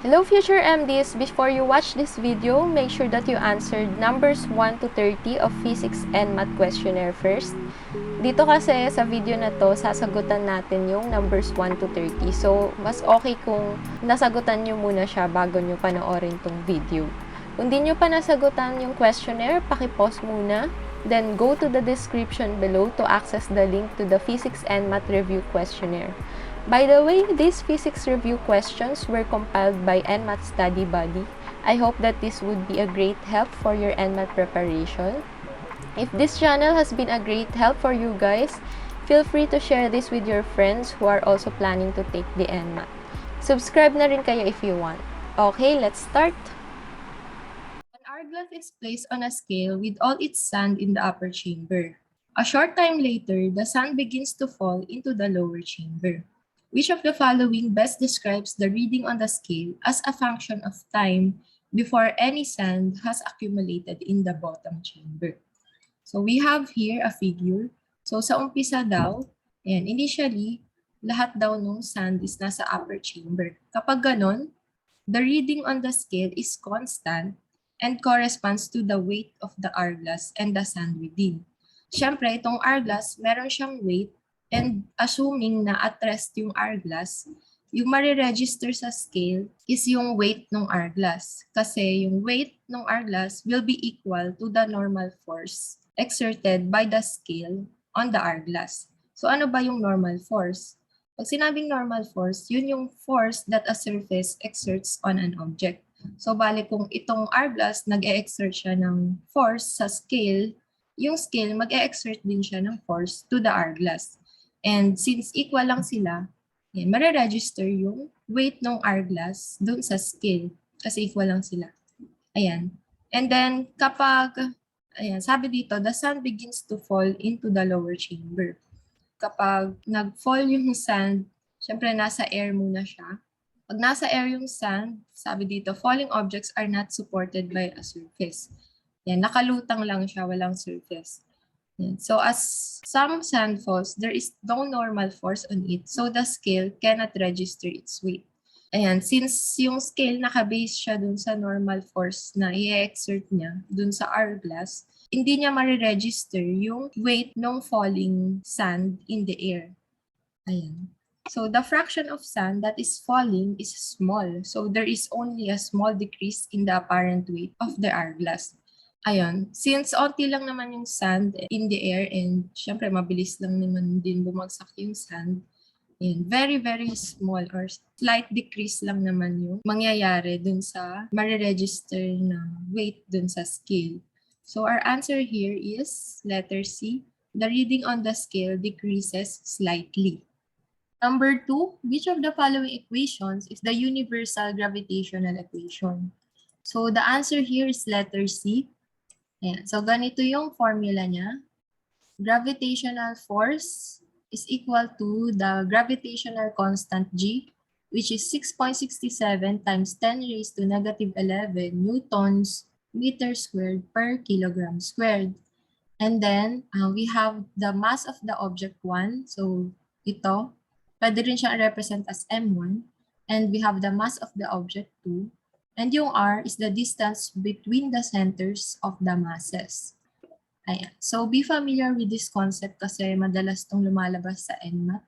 Hello future MDs! Before you watch this video, make sure that you answered numbers 1 to 30 of Physics NMAT Questionnaire first. Dito kasi sa video na to, sasagutan natin yung numbers 1 to 30. So, mas okay kung nasagutan nyo muna siya bago nyo panoorin tong video. Kung di nyo pa nasagutan yung questionnaire, paki-pause muna. Then, go to the description below to access the link to the Physics NMAT Review Questionnaire. By the way, these physics review questions were compiled by NMAT StudyBuddy. I hope that this would be a great help for your NMAT preparation. If this channel has been a great help for you guys, feel free to share this with your friends who are also planning to take the NMAT. Subscribe na rin kayo if you want. Okay, let's start! An hourglass is placed on a scale with all its sand in the upper chamber. A short time later, the sand begins to fall into the lower chamber. Which of the following best describes the reading on the scale as a function of time before any sand has accumulated in the bottom chamber? So we have here a figure. So sa umpisa daw, and initially, lahat daw nung sand is nasa upper chamber. Kapag ganon, the reading on the scale is constant and corresponds to the weight of the hourglass and the sand within. Siyempre, itong hourglass, meron siyang weight. And assuming na at rest yung hourglass, yung mariregister sa scale is yung weight ng hourglass. Kasi yung weight ng hourglass will be equal to the normal force exerted by the scale on the hourglass. So ano ba yung normal force? Pag sinabing normal force, yun yung force that a surface exerts on an object. So bali kung itong hourglass nag-e-exert siya ng force sa scale, yung scale mag-e-exert din siya ng force to the hourglass. And since equal lang sila, yan, mariregister yung weight ng hourglass dun sa scale kasi equal lang sila. Ayan. And then kapag, ayan, sabi dito, the sand begins to fall into the lower chamber. Kapag nag-fall yung sand, syempre nasa air muna siya. Pag nasa air yung sand, sabi dito, falling objects are not supported by a surface. Yan, nakalutang lang siya, walang surface. So as some sand falls, there is no normal force on it. So the scale cannot register its weight. Ayan, since yung scale nakabase siya dun sa normal force na i-exert niya dun sa hourglass, hindi niya mariregister yung weight ng falling sand in the air. Ayan. So the fraction of sand that is falling is small. So there is only a small decrease in the apparent weight of the hourglass. Ayun, since onti lang naman yung sand in the air and syempre mabilis lang naman din bumagsak yung sand, and very, very small or slight decrease lang naman yung mangyayari dun sa mariregister na weight dun sa scale. So our answer here is letter C. The reading on the scale decreases slightly. Number 2, which of the following equations is the universal gravitational equation? So the answer here is letter C. Ayan. So, ganito yung formula niya. Gravitational force is equal to the gravitational constant G, which is 6.67 times 10 raised to negative 11 newtons meter squared per kilogram squared. And then, we have the mass of the object 1. So, ito. Pwede rin siyang represent as M1. And we have the mass of the object 2. And yung R is the distance between the centers of the masses. Ayan. So, be familiar with this concept kasi madalas itong lumalabas sa NMAT.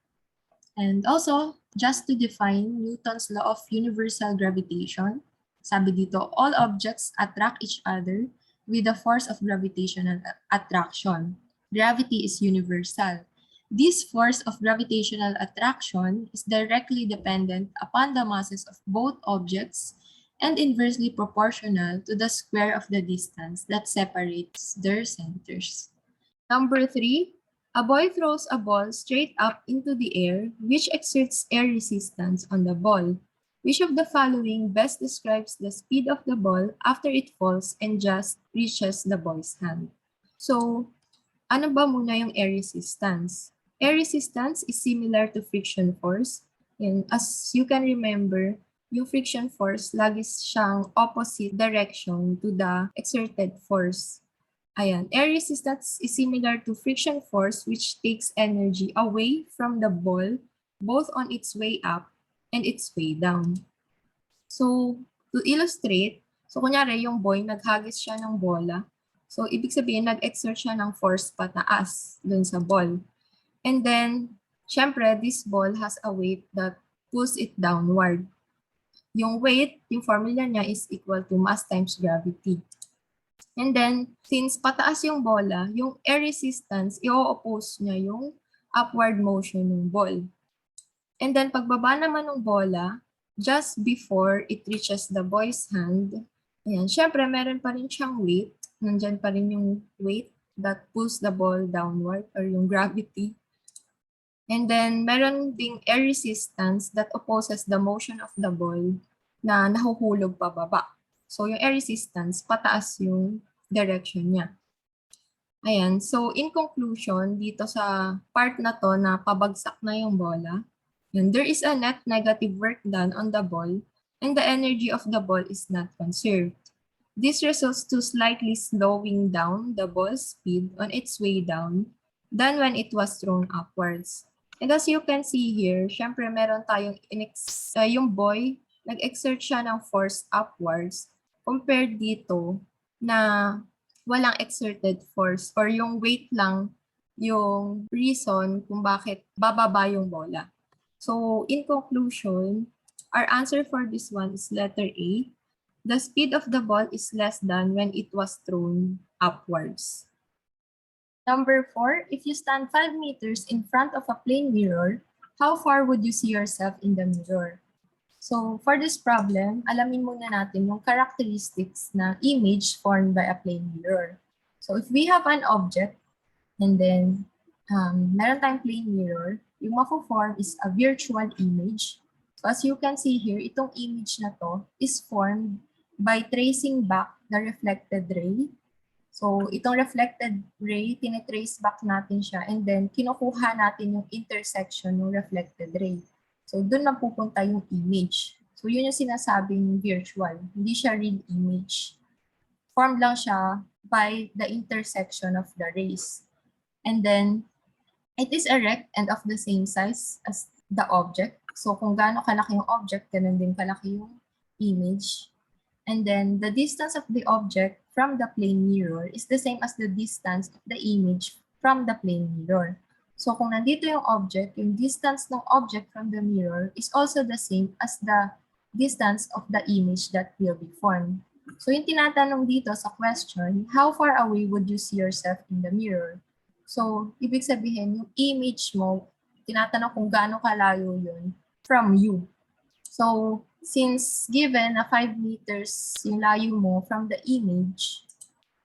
And also, just to define Newton's law of universal gravitation, sabi dito, all objects attract each other with the force of gravitational attraction. Gravity is universal. This force of gravitational attraction is directly dependent upon the masses of both objects and inversely proportional to the square of the distance that separates their centers. Number 3, a boy throws a ball straight up into the air, which exerts air resistance on the ball. Which of the following best describes the speed of the ball after it falls and just reaches the boy's hand? So, ano ba muna yung air resistance? Air resistance is similar to friction force. And as you can remember, yung friction force, lagi siyang opposite direction to the exerted force. Ayan. Air resistance is similar to friction force which takes energy away from the ball both on its way up and its way down. So, to illustrate, so kunyari yung boy, naghagis siya ng bola. So, ibig sabihin, nag-exert siya ng force pataas dun sa ball. And then, syempre, this ball has a weight that pulls it downward. Yung weight, yung formula niya is equal to mass times gravity. And then, since pataas yung bola, yung air resistance, i-oppose niya yung upward motion ng ball. And then, pagbaba naman ng bola, just before it reaches the boy's hand, ayan, syempre, meron pa rin siyang weight. Nandyan pa rin yung weight that pulls the ball downward or yung gravity. And then, meron ding air resistance that opposes the motion of the ball na nahuhulog pababa. So, yung air resistance, pataas yung direction niya. Ayan. So, in conclusion, dito sa part na to na pabagsak na yung bola, and there is a net negative work done on the ball and the energy of the ball is not conserved. This results to slightly slowing down the ball's speed on its way down than when it was thrown upwards. And as you can see here, syempre meron tayong yung boy, nag-exert siya ng force upwards compared dito na walang exerted force or yung weight lang yung reason kung bakit bababa yung bola. So, in conclusion, our answer for this one is letter A. The speed of the ball is less than when it was thrown upwards. Number 4, if you stand 5 meters in front of a plane mirror, how far would you see yourself in the mirror? So, for this problem, alamin muna natin yung characteristics na image formed by a plane mirror. So, if we have an object, and then meron tayong plane mirror, yung mafo-form is a virtual image. So, as you can see here, itong image na to is formed by tracing back the reflected ray. So, itong reflected ray, tinitrace back natin siya, and then kinukuha natin yung intersection ng reflected ray. So, dun mapupunta yung image. So, yun yung sinasabing virtual. Hindi siya real image. Formed lang siya by the intersection of the rays. And then, it is erect and of the same size as the object. So, kung gaano kalaki yung object, ganun din kalaki yung image. And then, the distance of the object from the plane mirror is the same as the distance of the image from the plane mirror. So, kung nandito yung object, yung distance ng object from the mirror is also the same as the distance of the image that will be formed. So, yung tinatanong dito sa question, how far away would you see yourself in the mirror? So, ibig sabihin, yung image mo, tinatanong kung gaano kalayo yun from you. So, since given na 5 meters yung layo mo from the image,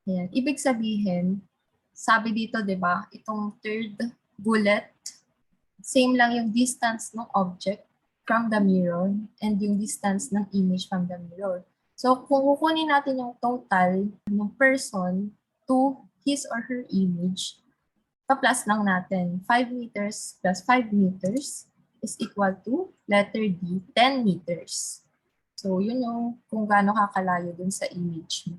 ayan, ibig sabihin, sabi dito, di ba, itong third bullet, same lang yung distance ng object from the mirror and yung distance ng image from the mirror. So, kung kukunin natin yung total ng person to his or her image, pa-plus lang natin. 5 meters plus 5 meters is equal to letter D, 10 meters. So, yun yung kung gaano kakalayo dun sa image mo.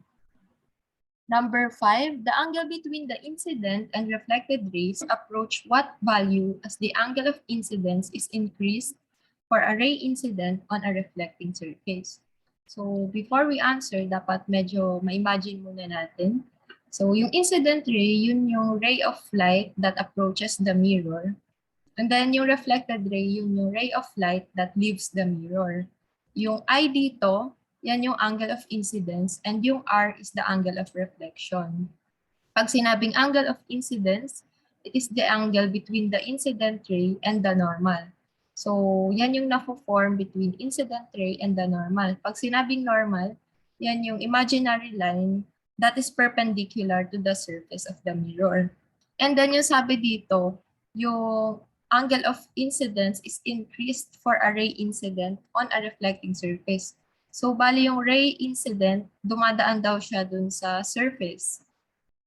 Number 5, the angle between the incident and reflected rays approach what value as the angle of incidence is increased for a ray incident on a reflecting surface. So, before we answer, dapat medyo ma-imagine muna natin. So, yung incident ray, yun yung ray of light that approaches the mirror. And then, yung reflected ray, yun yung ray of light that leaves the mirror. Yung I dito, yan yung angle of incidence, and yung R is the angle of reflection. Pag sinabing angle of incidence, it is the angle between the incident ray and the normal. So, yan yung na-form between incident ray and the normal. Pag sinabing normal, yan yung imaginary line that is perpendicular to the surface of the mirror. And then yung sabi dito, yung angle of incidence is increased for a ray incident on a reflecting surface. So, bali yung ray incident, dumadaan daw siya dun sa surface.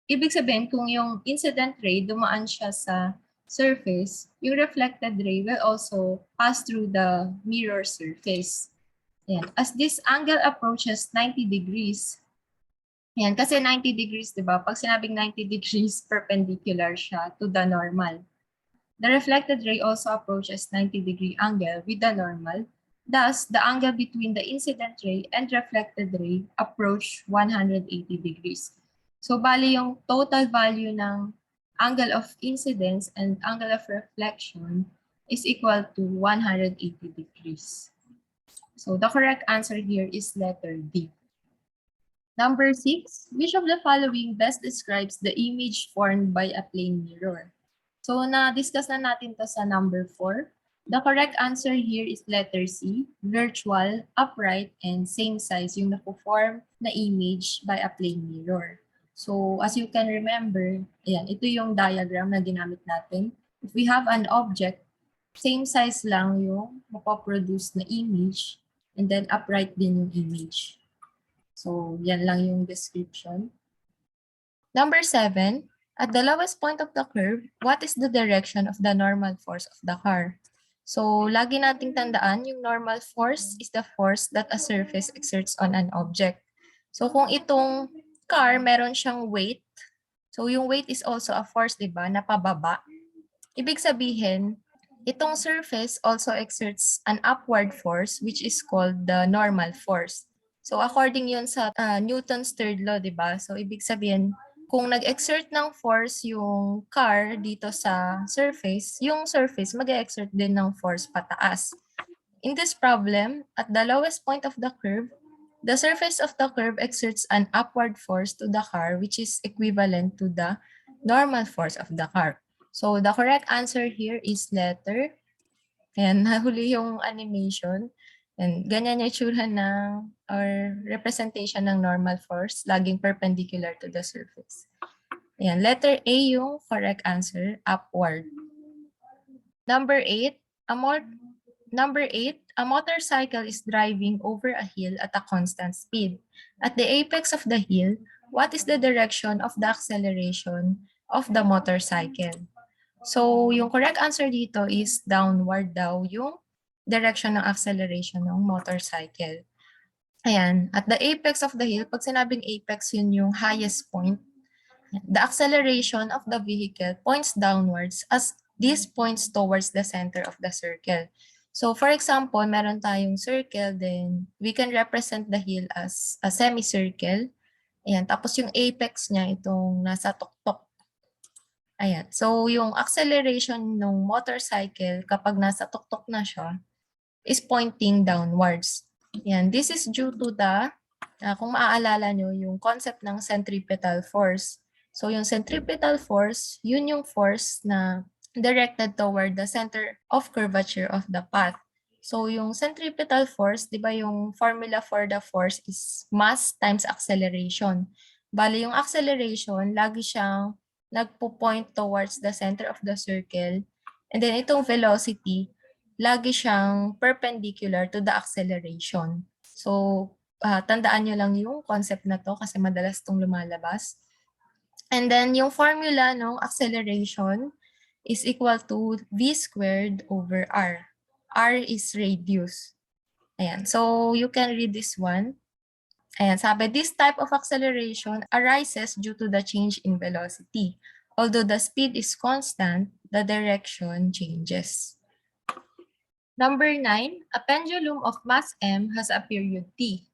Ibig sabihin, kung yung incident ray dumaan siya sa surface, yung reflected ray will also pass through the mirror surface. Yan. As this angle approaches 90 degrees, yan, kasi 90 degrees, di ba? Pag sinabing 90 degrees, perpendicular siya to the normal. The reflected ray also approaches 90 degree angle with the normal. Thus, the angle between the incident ray and reflected ray approach 180 degrees. So, bali yung total value ng angle of incidence and angle of reflection is equal to 180 degrees. So, the correct answer here is letter D. Number 6, which of the following best describes the image formed by a plane mirror? So, na-discuss na natin to sa number 4. The correct answer here is letter C, virtual, upright, and same size yung napo-form na image by a plane mirror. So, as you can remember, ayan, ito yung diagram na ginamit natin. If we have an object, same size lang yung mapoproduce na image, and then upright din yung image. So, yan lang yung description. Number 7, at the lowest point of the curve, what is the direction of the normal force of the car? So, lagi nating tandaan, yung normal force is the force that a surface exerts on an object. So, kung itong car, meron siyang weight, so yung weight is also a force, di ba, na pababa. Ibig sabihin, itong surface also exerts an upward force which is called the normal force. So according yun sa Newton's third law, di ba? So ibig sabihin, kung nag-exert ng force yung car dito sa surface, yung surface mag-exert din ng force pataas. In this problem, at the lowest point of the curve, the surface of the curve exerts an upward force to the car which is equivalent to the normal force of the car. So the correct answer here is letter. Ayan, nahuli yung animation. And ganyan yung itsura ng or representation ng normal force, laging perpendicular to the surface. Ayan, letter A yung correct answer, upward. Number 8, a motorcycle is driving over a hill at a constant speed. At the apex of the hill, what is the direction of the acceleration of the motorcycle? So, yung correct answer dito is downward daw yung direction ng acceleration ng motorcycle. Ayan, at the apex of the hill, pag sinabing apex, yun yung highest point. The acceleration of the vehicle points downwards as this points towards the center of the circle. So, for example, meron tayong circle, then we can represent the hill as a semicircle. Ayan, tapos yung apex niya, itong nasa tuktok. Ayan. So, yung acceleration ng motorcycle kapag nasa tuktok na siya is pointing downwards. Ayan. This is due to the, kung maaalala nyo, yung concept ng centripetal force. So, yung centripetal force, yun yung force na directed toward the center of curvature of the path. So, yung centripetal force, di ba yung formula for the force is mass times acceleration. Bali, yung acceleration, lagi siyang nagpo-point towards the center of the circle. And then itong velocity, lagi siyang perpendicular to the acceleration. So, tandaan nyo lang yung concept na to kasi madalas itong lumalabas. And then yung formula ng acceleration is equal to v squared over r. R is radius. Ayan. So, you can read this one. Ayan, sabi, this type of acceleration arises due to the change in velocity. Although the speed is constant, the direction changes. Number 9, a pendulum of mass m has a period t.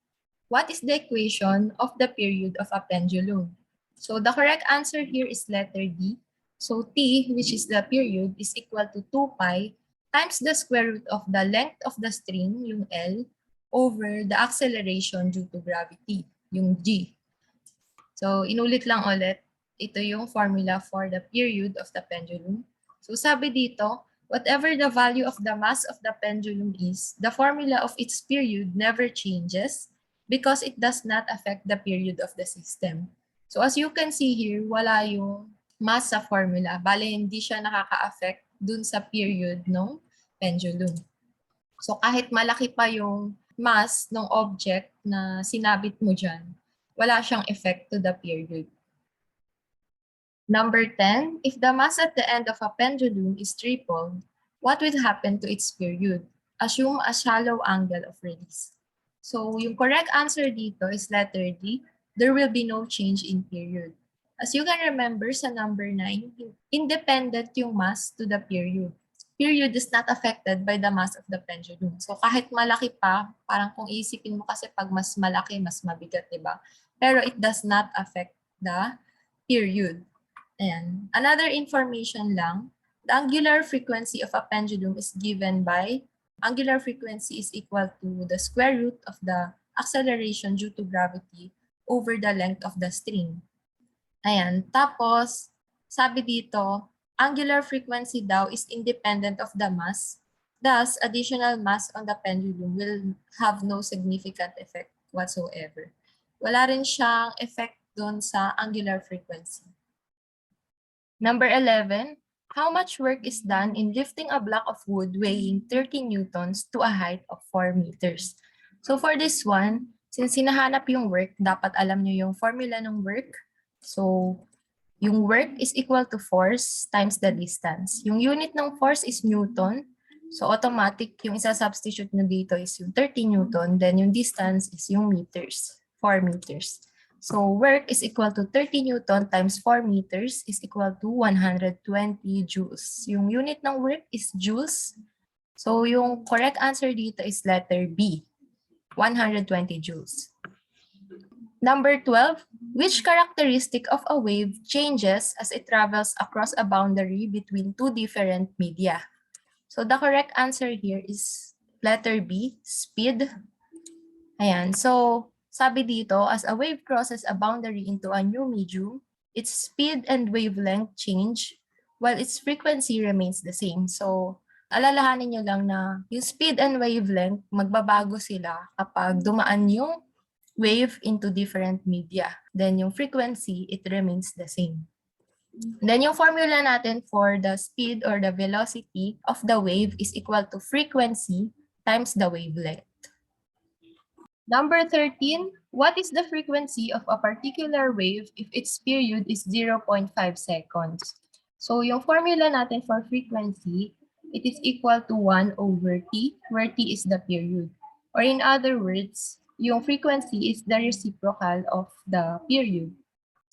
What is the equation of the period of a pendulum? So the correct answer here is letter D. So t, which is the period, is equal to 2 pi times the square root of the length of the string, yung L, over the acceleration due to gravity, yung G. So, inulit lang ulit, ito yung formula for the period of the pendulum. So, sabi dito, whatever the value of the mass of the pendulum is, the formula of its period never changes because it does not affect the period of the system. So, as you can see here, wala yung mass sa formula. Bale, hindi siya nakaka-affect dun sa period ng pendulum. So kahit malaki pa yung mass ng object na sinabit mo dyan, wala siyang effect to the period. Number 10, if the mass at the end of a pendulum is tripled, what will happen to its period? Assume a shallow angle of release. So yung correct answer dito is letter D. There will be no change in period. As you can remember sa number 9, independent yung mass to the period. period is not affected by the mass of the pendulum. So kahit malaki pa, parang kung iisipin mo kasi pag mas malaki, mas mabigat, di ba? Pero it does not affect the period. Ayan. Another information lang, the angular frequency of a pendulum is given by angular frequency is equal to the square root of the acceleration due to gravity over the length of the string. Ayan. Tapos, sabi dito, angular frequency daw is independent of the mass. Thus, additional mass on the pendulum will have no significant effect whatsoever. Wala rin siyang effect doon sa angular frequency. Number 11, how much work is done in lifting a block of wood weighing 30 newtons to a height of 4 meters? So for this one, since hinahanap yung work, dapat alam nyo yung formula ng work. So yung work is equal to force times the distance. Yung unit ng force is newton. So automatic, yung isa-substitute nyo dito is yung 30 newton. Then yung distance is yung meters, 4 meters. So work is equal to 30 newton times 4 meters is equal to 120 joules. Yung unit ng work is joules. So yung correct answer dito is letter B, 120 joules. Number 12, which characteristic of a wave changes as it travels across a boundary between two different media? So the correct answer here is letter B, speed. Ayan, so sabi dito, as a wave crosses a boundary into a new medium, its speed and wavelength change while its frequency remains the same. So, alalahanin nyo lang na yung speed and wavelength, magbabago sila kapag dumaan yung wave into different media. Then yung frequency, it remains the same. Then yung formula natin for the speed or the velocity of the wave is equal to frequency times the wavelength. Number 13, what is the frequency of a particular wave if its period is 0.5 seconds? So yung formula natin for frequency, it is equal to 1 over t, where t is the period. Or in other words, yung frequency is the reciprocal of the period.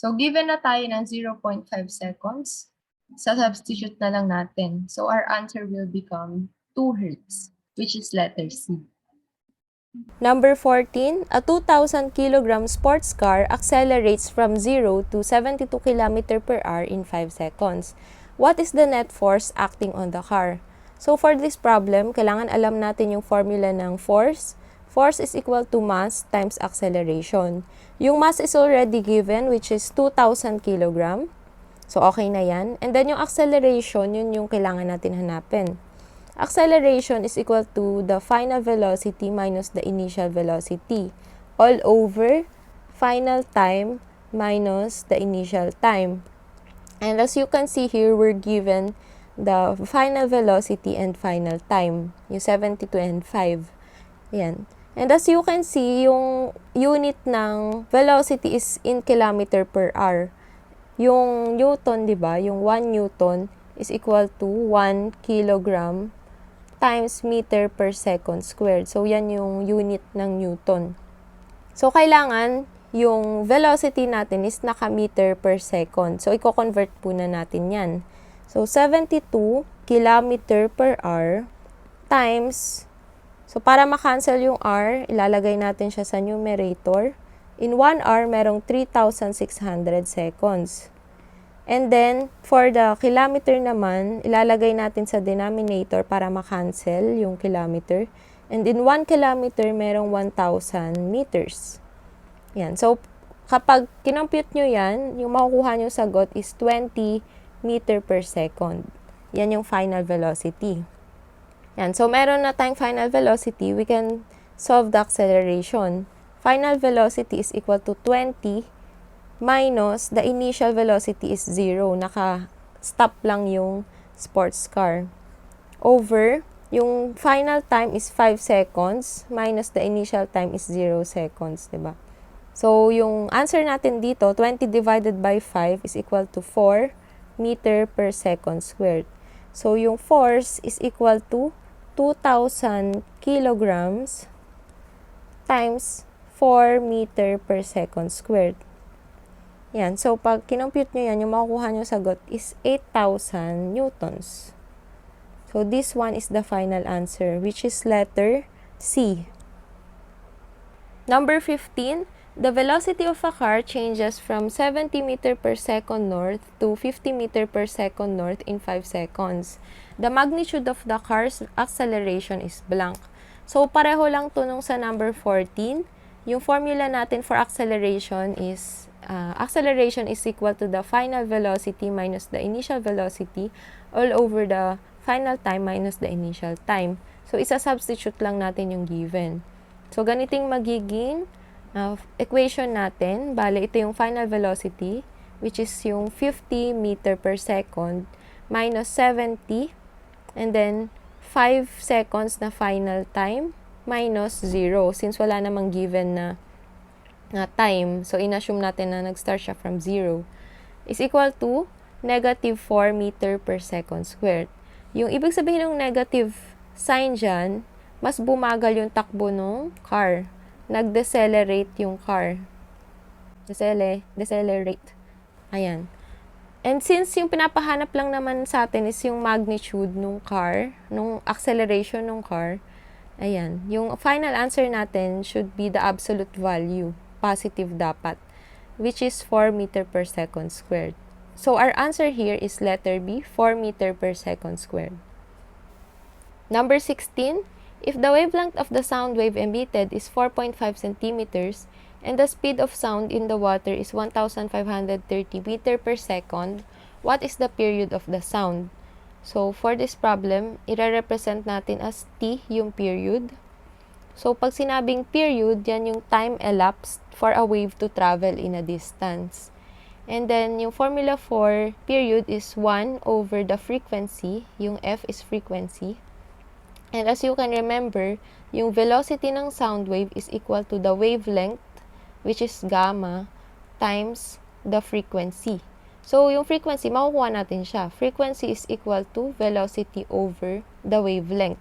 So given na tayo ng 0.5 seconds, sa-substitute na lang natin. So our answer will become 2 Hertz, which is letter C. Number 14, a 2,000 kilogram sports car accelerates from 0 to 72 km per hour in 5 seconds. What is the net force acting on the car? So for this problem, kailangan alam natin yung formula ng force. Force is equal to mass times acceleration. Yung mass is already given, which is 2,000 kilogram. So okay na yan. And then yung acceleration, yun yung kailangan natin hanapin. Acceleration is equal to the final velocity minus the initial velocity all over final time minus the initial time. And as you can see here, we're given the final velocity and final time, yung 72 and 5. Yan. And as you can see, yung unit ng velocity is in kilometer per hour. Yung newton, di ba? Yung 1 newton is equal to 1 kilogram times meter per second squared. So, yan yung unit ng Newton. So, kailangan yung velocity natin is naka-meter per second. So, i-convert po na natin yan. So, 72 kilometer per hour times, so para ma-cancel yung R, ilalagay natin siya sa numerator. In 1 hour, merong 3,600 seconds. And then, for the kilometer naman, ilalagay natin sa denominator para ma-cancel yung kilometer. And in 1 kilometer, merong 1,000 meters. Yan. So, kapag kinompute nyo yan, yung makukuha nyo sagot is 20 meter per second. Yan yung final velocity. Yan. So, meron na tayong final velocity. We can solve the acceleration. Final velocity is equal to 20 minus the initial velocity is 0. Naka-stop lang yung sports car. Over, yung final time is 5 seconds minus the initial time is 0 seconds, diba? So, yung answer natin dito, 20 divided by 5 is equal to 4 meter per second squared. So, yung force is equal to 2,000 kilograms times 4 meter per second squared. Yan. So, pag kinompute nyo yan, yung makukuha nyo sagot is 8,000 newtons. So this one is the final answer, which is letter C. Number 15, the velocity of a car changes from 70 meter per second north to 50 meter per second north in 5 seconds. The magnitude of the car's acceleration is blank. So, pareho lang to nung sa number 14. Yung formula natin for acceleration is equal to the final velocity minus the initial velocity all over the final time minus the initial time. So, isa-substitute lang natin yung given. So, ganiting magiging equation natin. Bale, ito yung final velocity, which is yung 50 meter per second minus 70, and then 5 seconds na final time minus 0. Since wala namang given na time, so inassume natin na nag-start siya from 0, is equal to negative 4 meter per second squared. Yung ibig sabihin ng negative sign dyan, mas bumagal yung takbo ng car. Nag-decelerate yung car. Decelerate. Ayan. And since yung pinapahanap lang naman sa atin is yung magnitude ng car, nung acceleration ng car, ayan, yung final answer natin should be the absolute value. Positive dapat, which is 4 meter per second squared. So, our answer here is letter B, 4 meter per second squared. Number 16, if the wavelength of the sound wave emitted is 4.5 centimeters and the speed of sound in the water is 1,530 meter per second, what is the period of the sound? So, for this problem, ire-represent natin as T yung period. So, pag sinabing period, yan yung time elapsed for a wave to travel in a distance. And then, yung formula for period is 1 over the frequency. Yung F is frequency. And as you can remember, yung velocity ng sound wave is equal to the wavelength, which is gamma, times the frequency. So, yung frequency, makukuha natin siya. Frequency is equal to velocity over the wavelength.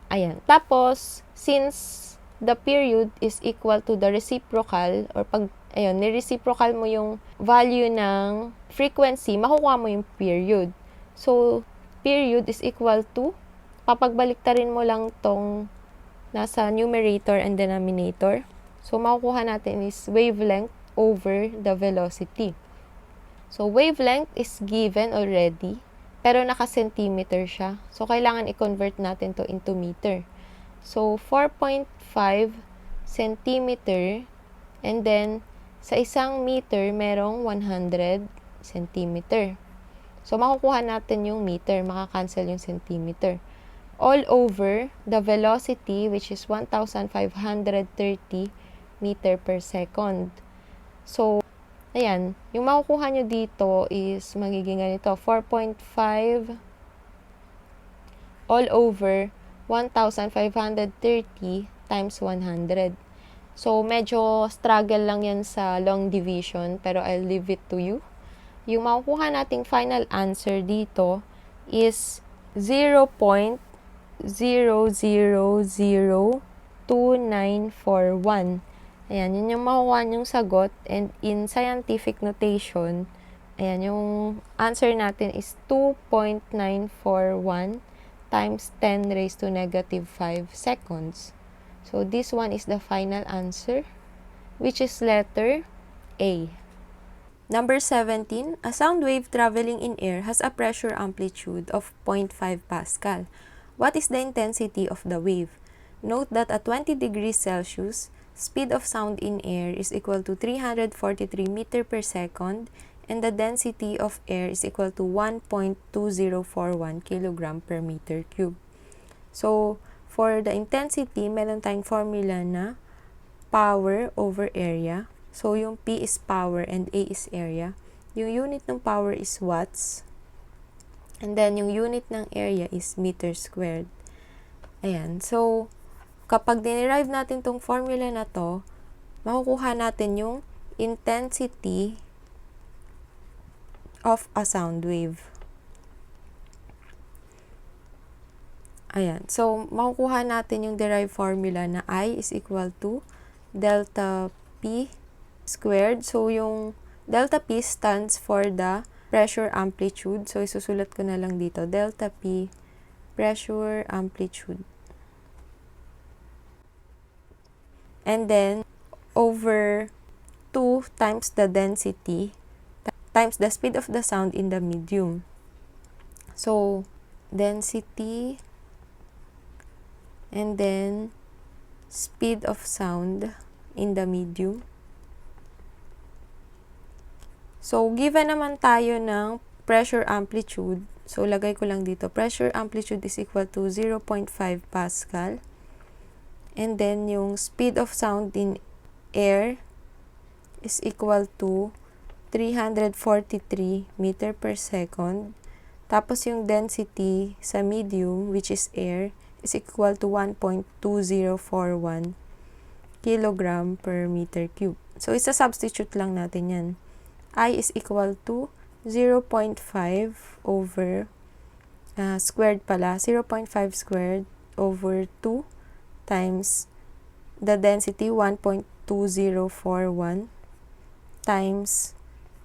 Ayan. Tapos, since the period is equal to the reciprocal, or pag, ayun, ni-reciprocal mo yung value ng frequency, makukuha mo yung period. So, period is equal to, papagbaliktarin mo lang tong nasa numerator and denominator. So, makukuha natin is wavelength over the velocity. So, wavelength is given already, pero naka-centimeter siya. So, kailangan i-convert natin to into meter. So, 4.5 centimeter, and then, sa isang meter, merong 100 centimeter. So, makukuha natin yung meter, makakancel yung centimeter. All over the velocity, which is 1,530 meter per second. So, ayan, yung makukuha nyo dito is magiging ganito, 4.5 all over 1,530 times 100. So, medyo struggle lang yan sa long division, pero I'll leave it to you. Yung makukuha nating final answer dito is 0.000291. Ayan, yun yung makukuha nyong sagot. And in scientific notation, ayan, yung answer natin is 2.941 times 10 raised to negative 5 seconds. So, this one is the final answer, which is letter A. Number 17, a sound wave traveling in air has a pressure amplitude of 0.5 Pascal. What is the intensity of the wave? Note that at 20 degrees Celsius, speed of sound in air is equal to 343 meter per second, and the density of air is equal to 1.2041 kilogram per meter cube. So, for the intensity, meron tayong formula na power over area. So, yung P is power and A is area. Yung unit ng power is watts. And then, yung unit ng area is meter squared. Ayan. So, kapag dinerive natin tong formula na to, makukuha natin yung intensity of a sound wave. Ayan. So, makukuha natin yung derived formula na I is equal to delta P squared. So, yung delta P stands for the pressure amplitude. So, isusulat ko na lang dito. Delta P pressure amplitude. And then, over 2 times the density times the speed of the sound in the medium. So, density and then speed of sound in the medium. So, given naman tayo ng pressure amplitude, so lagay ko lang dito, pressure amplitude is equal to 0.5 Pascal. And then, yung speed of sound in air is equal to 343 meter per second. Tapos yung density sa medium, which is air, is equal to 1.2041 kilogram per meter cube. So, isa-substitute lang natin yan. I is equal to 0.5 over, squared pala, 0.5 squared over 2 times the density, 1.2041, times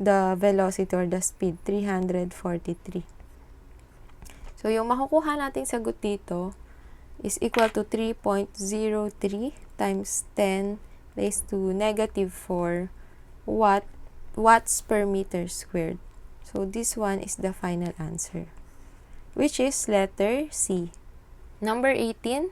the velocity or the speed, 343. So, yung makukuha nating sagot dito is equal to 3.03 times 10 raised to negative 4 watts per meter squared. So, this one is the final answer, which is letter C. Number 18,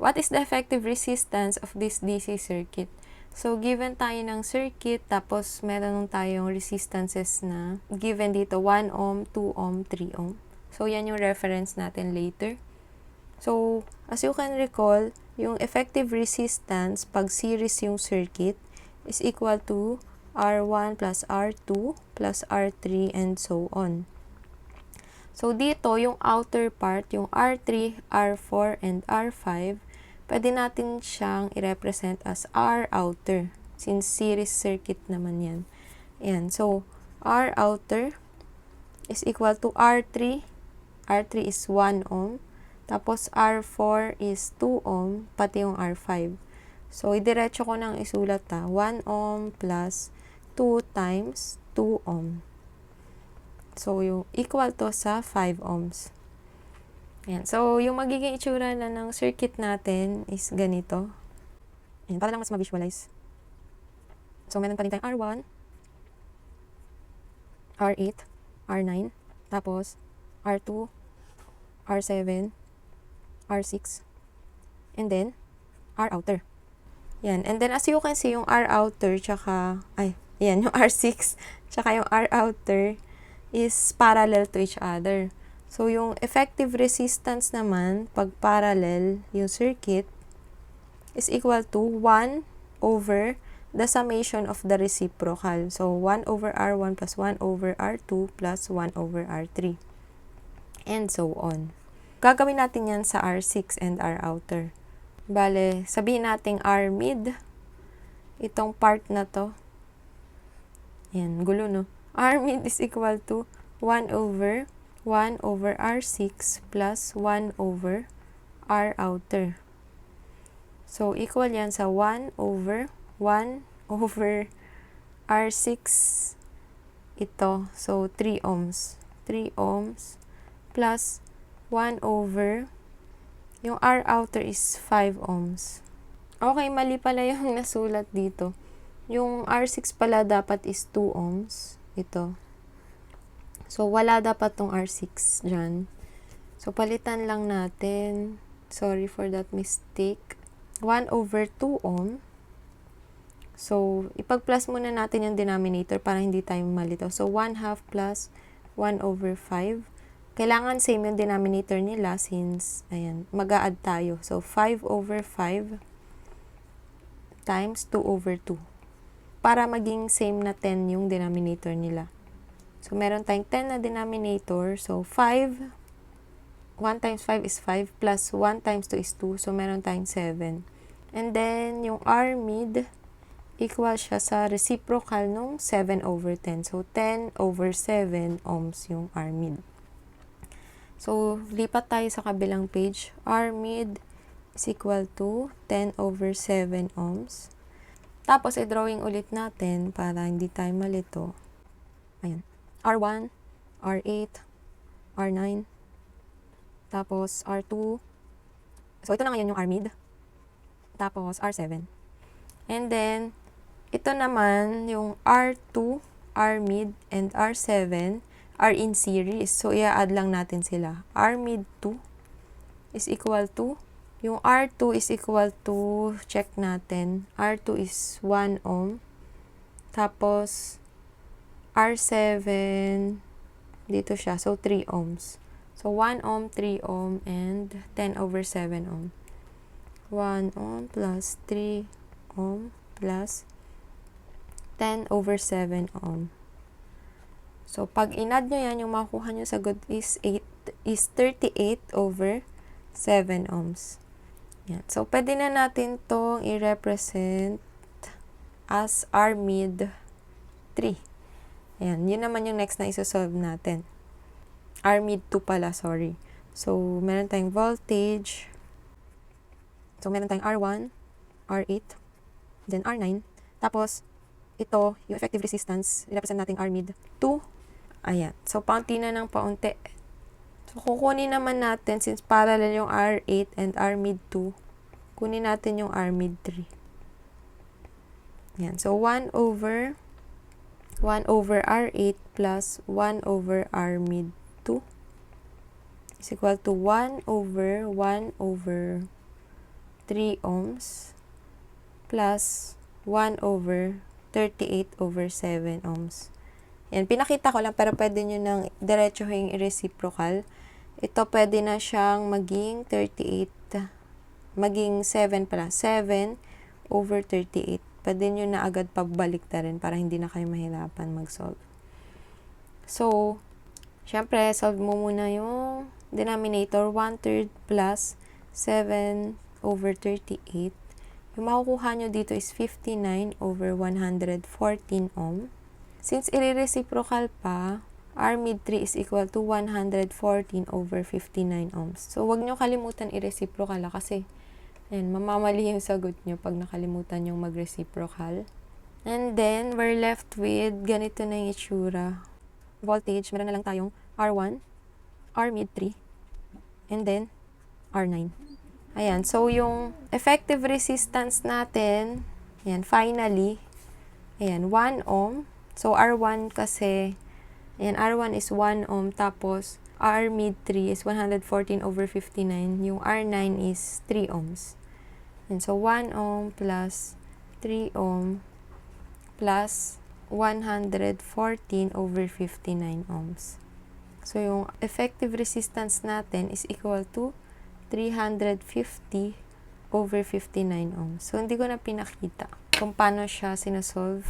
what is the effective resistance of this DC circuit? So, given tayo ng circuit, tapos meron tayong resistances na given dito, 1 ohm, 2 ohm, 3 ohm. So, yan yung reference natin later. So, as you can recall, yung effective resistance pag series yung circuit is equal to R1 plus R2 plus R3 and so on. So, dito, yung outer part, yung R3, R4, and R5, pwede natin siyang i-represent as R outer, since series circuit naman yan. Ayan. So, R outer is equal to R3. R3 is 1 ohm. Tapos, R4 is 2 ohm, pati yung R5. So, idiretso ko nang isulat 1 ohm plus 2 times 2 ohm. So, yung equal to sa 5 ohms. Ayan. So, yung magiging itsura na ng circuit natin is ganito. Ayan, para lang mas ma-visualize. So, meron pa rin tayong R1, R8, R9, tapos R2, R7, R6, and then R outer. Yan. And then, as you can see, yung R outer, tsaka, yung R6, tsaka yung R outer is parallel to each other. So, yung effective resistance naman, pag parallel yung circuit, is equal to 1 over the summation of the reciprocal. So, 1 over R1 plus 1 over R2 plus 1 over R3. And so on. Gagawin natin yan sa R6 and R outer. Bale, sabihin natin R mid. Itong part na to. Yan, gulo no? R mid is equal to 1 over R6 plus 1 over R outer. So, equal yan sa 1 over R6 ito. So, 3 ohms. 3 ohms plus 1 over yung R outer is 5 ohms. Okay, mali pala yung nasulat dito. Yung R6 pala dapat is 2 ohms. Ito. So, wala dapat tong R6 dyan. So, palitan lang natin. Sorry for that mistake. 1 over 2 ohm. So, ipag-plus muna natin yung denominator para hindi tayo malito. So, 1 half plus 1 over 5. Kailangan same yung denominator nila since, ayan, mag-a-add tayo. So, 5 over 5 times 2 over 2. Para maging same na 10 yung denominator nila. So, meron tayong 10 na denominator. So, 1 times 5 is 5 plus 1 times 2 is 2. So, meron tayong 7. And then, yung R mid equal siya sa reciprocal nung 7 over 10. So, 10 over 7 ohms yung R mid. So, lipat tayo sa kabilang page. R mid is equal to 10 over 7 ohms. Tapos, i-drawing ulit natin para hindi tayo malito. Ayan. R1, R8, R9, Tapos, R2. So, ito na ngayon yung R mid. Tapos, R7. And then, ito naman, yung R2, R mid, and R7 are in series. So, i-add lang natin sila. R mid 2 is equal to, yung R2 is equal to, check natin, R2 is 1 ohm. Tapos, R7, dito siya. So, 3 ohms. So, 1 ohm, 3 ohm, and 10 over 7 ohm. 1 ohm plus 3 ohm plus 10 over 7 ohm. So, pag in-add nyo yan, yung makukuha nyo sagot is 38 over 7 ohms. Yan. So, pwede na natin itong i-represent as R mid 3. Ayan. Yun naman yung next na isosolve natin. R mid 2 pala, sorry. So, meron tayong voltage. So, meron tayong R1, R8, then R9. Tapos, ito, yung effective resistance, i-represent natin R mid 2. Ayan. So, paunti na ng paunti. So, kukunin naman natin, since parallel yung R8 and R mid 2, kunin natin yung R mid 3. Ayan. So, 1 over R8 plus 1 over R mid 2 is equal to 1 over 3 ohms plus 1 over 38 over 7 ohms. Yan, pinakita ko lang, pero pwede nyo nang diretsuhin i-reciprocal. Ito pwede na siyang maging 38, maging 7 pala. 7 over 38. Pwede nyo na agad pagbalik na rin para hindi na kayo mahirapan mag-solve. So, syempre, solve mo muna yung denominator, 1/3 plus 7 over 38. Yung makukuha nyo dito is 59 over 114 ohm. Since i-reciprocal pa, R mid 3 is equal to 114 over 59 ohms. So, wag nyo kalimutan i-reciprocal kasi ayan, mamamali yung sagot nyo pag nakalimutan yung mag-reciprocal. And then, we're left with ganito na yung itsura. Voltage, meron na lang tayong R1, R mid 3, and then R9. Ayan, so yung effective resistance natin, ayan, finally, ayan, 1 ohm. So, R1 kasi, ayan, R1 is 1 ohm, tapos R mid 3 is 114 over 59. Yung R9 is 3 ohms. And so, 1 ohm plus 3 ohm plus 114 over 59 ohms. So, yung effective resistance natin is equal to 350 over 59 ohms. So, hindi ko na pinakita kung paano siya sinasolve.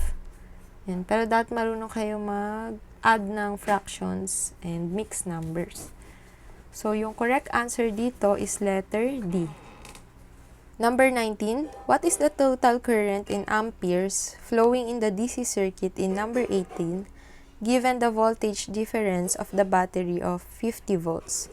Yan. Pero dapat marunong kayo mag-add ng fractions and mixed numbers. So, yung correct answer dito is letter D. Number 19, what is the total current in amperes flowing in the DC circuit in number 18 given the voltage difference of the battery of 50 volts?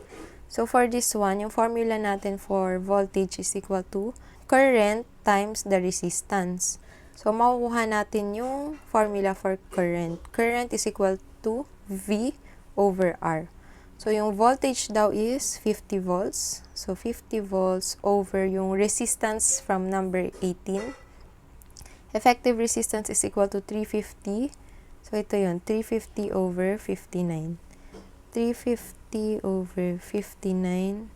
So, for this one, yung formula natin for voltage is equal to current times the resistance. So, makukuha natin yung formula for current. Current is equal to V over R. So, yung voltage daw is 50 volts. So, 50 volts over yung resistance from number 18. Effective resistance is equal to 350. So, ito yun, 350 over 59. 350 over 59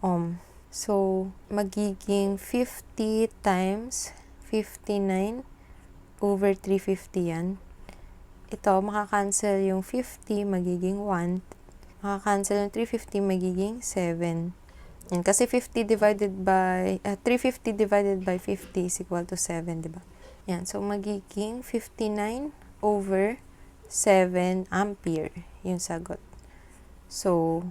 ohm. So, magiging 50 times 59 over 350 yan. Ito, makakancel yung 50, magiging 1. Makakancel yung 350, magiging 7. Yan, kasi 350 divided by 50 is equal to 7, diba? Yan, so magiging 59 over 7 ampere yung sagot. So,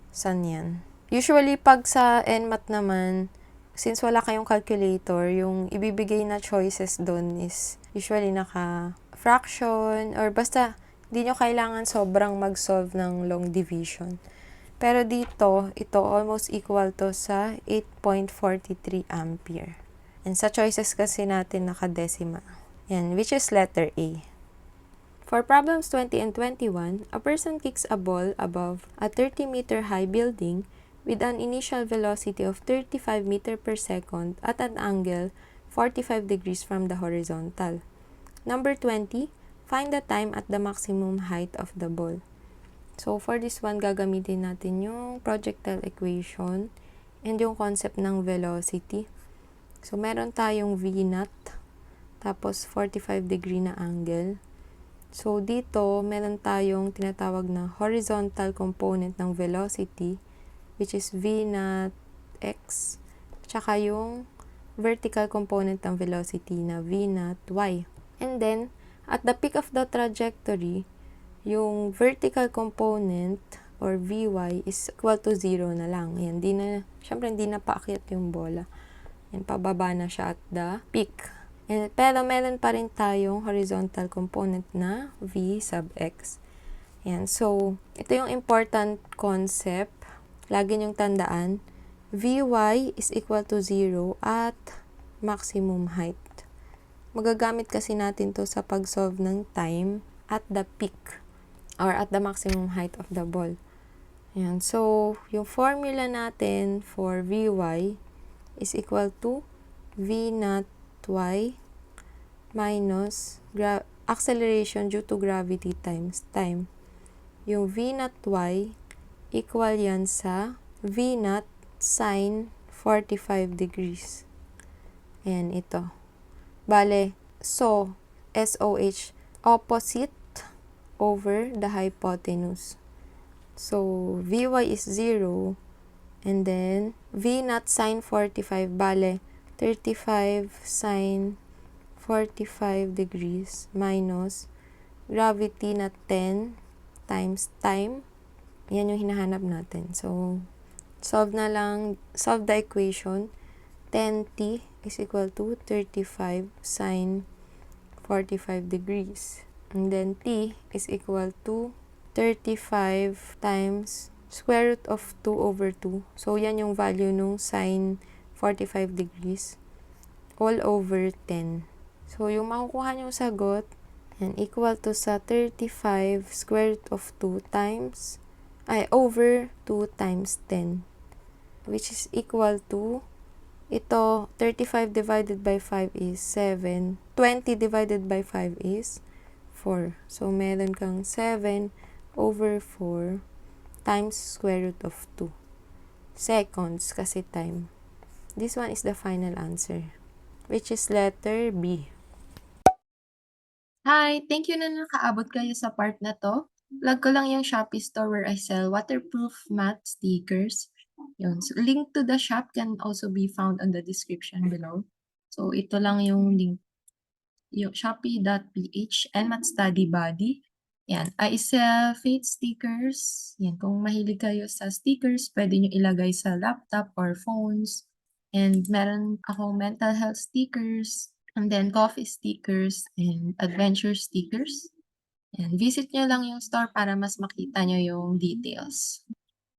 saan yan? Usually, pag sa NMAT naman, since wala kayong calculator, yung ibibigay na choices doon is usually naka-fraction or basta di nyo kailangan sobrang mag-solve ng long division. Pero dito, ito almost equal to sa 8.43 ampere. And sa choices kasi natin naka-decimal. Yan, which is letter A. For problems 20 and 21, a person kicks a ball above a 30-meter high building with an initial velocity of 35 meter per second at an angle 45 degrees from the horizontal. Number 20, find the time at the maximum height of the ball. So, for this one, gagamitin natin yung projectile equation and yung concept ng velocity. So, meron tayong V0, tapos 45 degree na angle. So, dito, meron tayong tinatawag na horizontal component ng velocity, which is V0 x, tsaka yung vertical component ng velocity na V0 y. And then, at the peak of the trajectory, yung vertical component or Vy is equal to 0 na lang. Ayan, syempre hindi na paakyat yung bola. Ayan, pababa na siya at the peak. And, pero meron pa rin tayong horizontal component na V sub x. Ayan, so, ito yung important concept. Lagi niyong tandaan, Vy is equal to 0 at maximum height. Magagamit kasi natin to sa pag-solve ng time at the peak or at the maximum height of the ball. Ayan. So, yung formula natin for Vy is equal to V0 y minus acceleration due to gravity times time. Yung V0 y equal yan sa V0 sine 45 degrees. Ayan, ito. Bale, so, SOH, opposite over the hypotenuse. So, Vy is 0, and then V0 sine 45, bale, 35 sine 45 degrees minus gravity na 10 times time. Yan yung hinahanap natin. So, solve the equation. 10t is equal to 35 sine 45 degrees. And then t is equal to 35 times square root of 2 over 2. So, yan yung value nung sine 45 degrees all over 10. So, yung makukuha nyo sagot, yan, equal to sa 35 square root of 2 times, over 2 times 10. Which is equal to, ito, 35 divided by 5 is 7. 20 divided by 5 is 4. So, meron kang 7 over 4 times square root of 2. Seconds kasi time. This one is the final answer, which is letter B. Hi! Thank you na nakaabot kayo sa part na to. Plug ko lang yung Shopee store where I sell waterproof matte stickers. Yun. So, link to the shop can also be found on the description below. So, ito lang yung link. Yung shopee.ph, nmatstudybuddy. Yan. I sell fate stickers. Yan. Kung mahilig kayo sa stickers, pwede nyo ilagay sa laptop or phones. And meron akong mental health stickers. And then coffee stickers and adventure stickers. And visit nyo lang yung store para mas makita nyo yung details.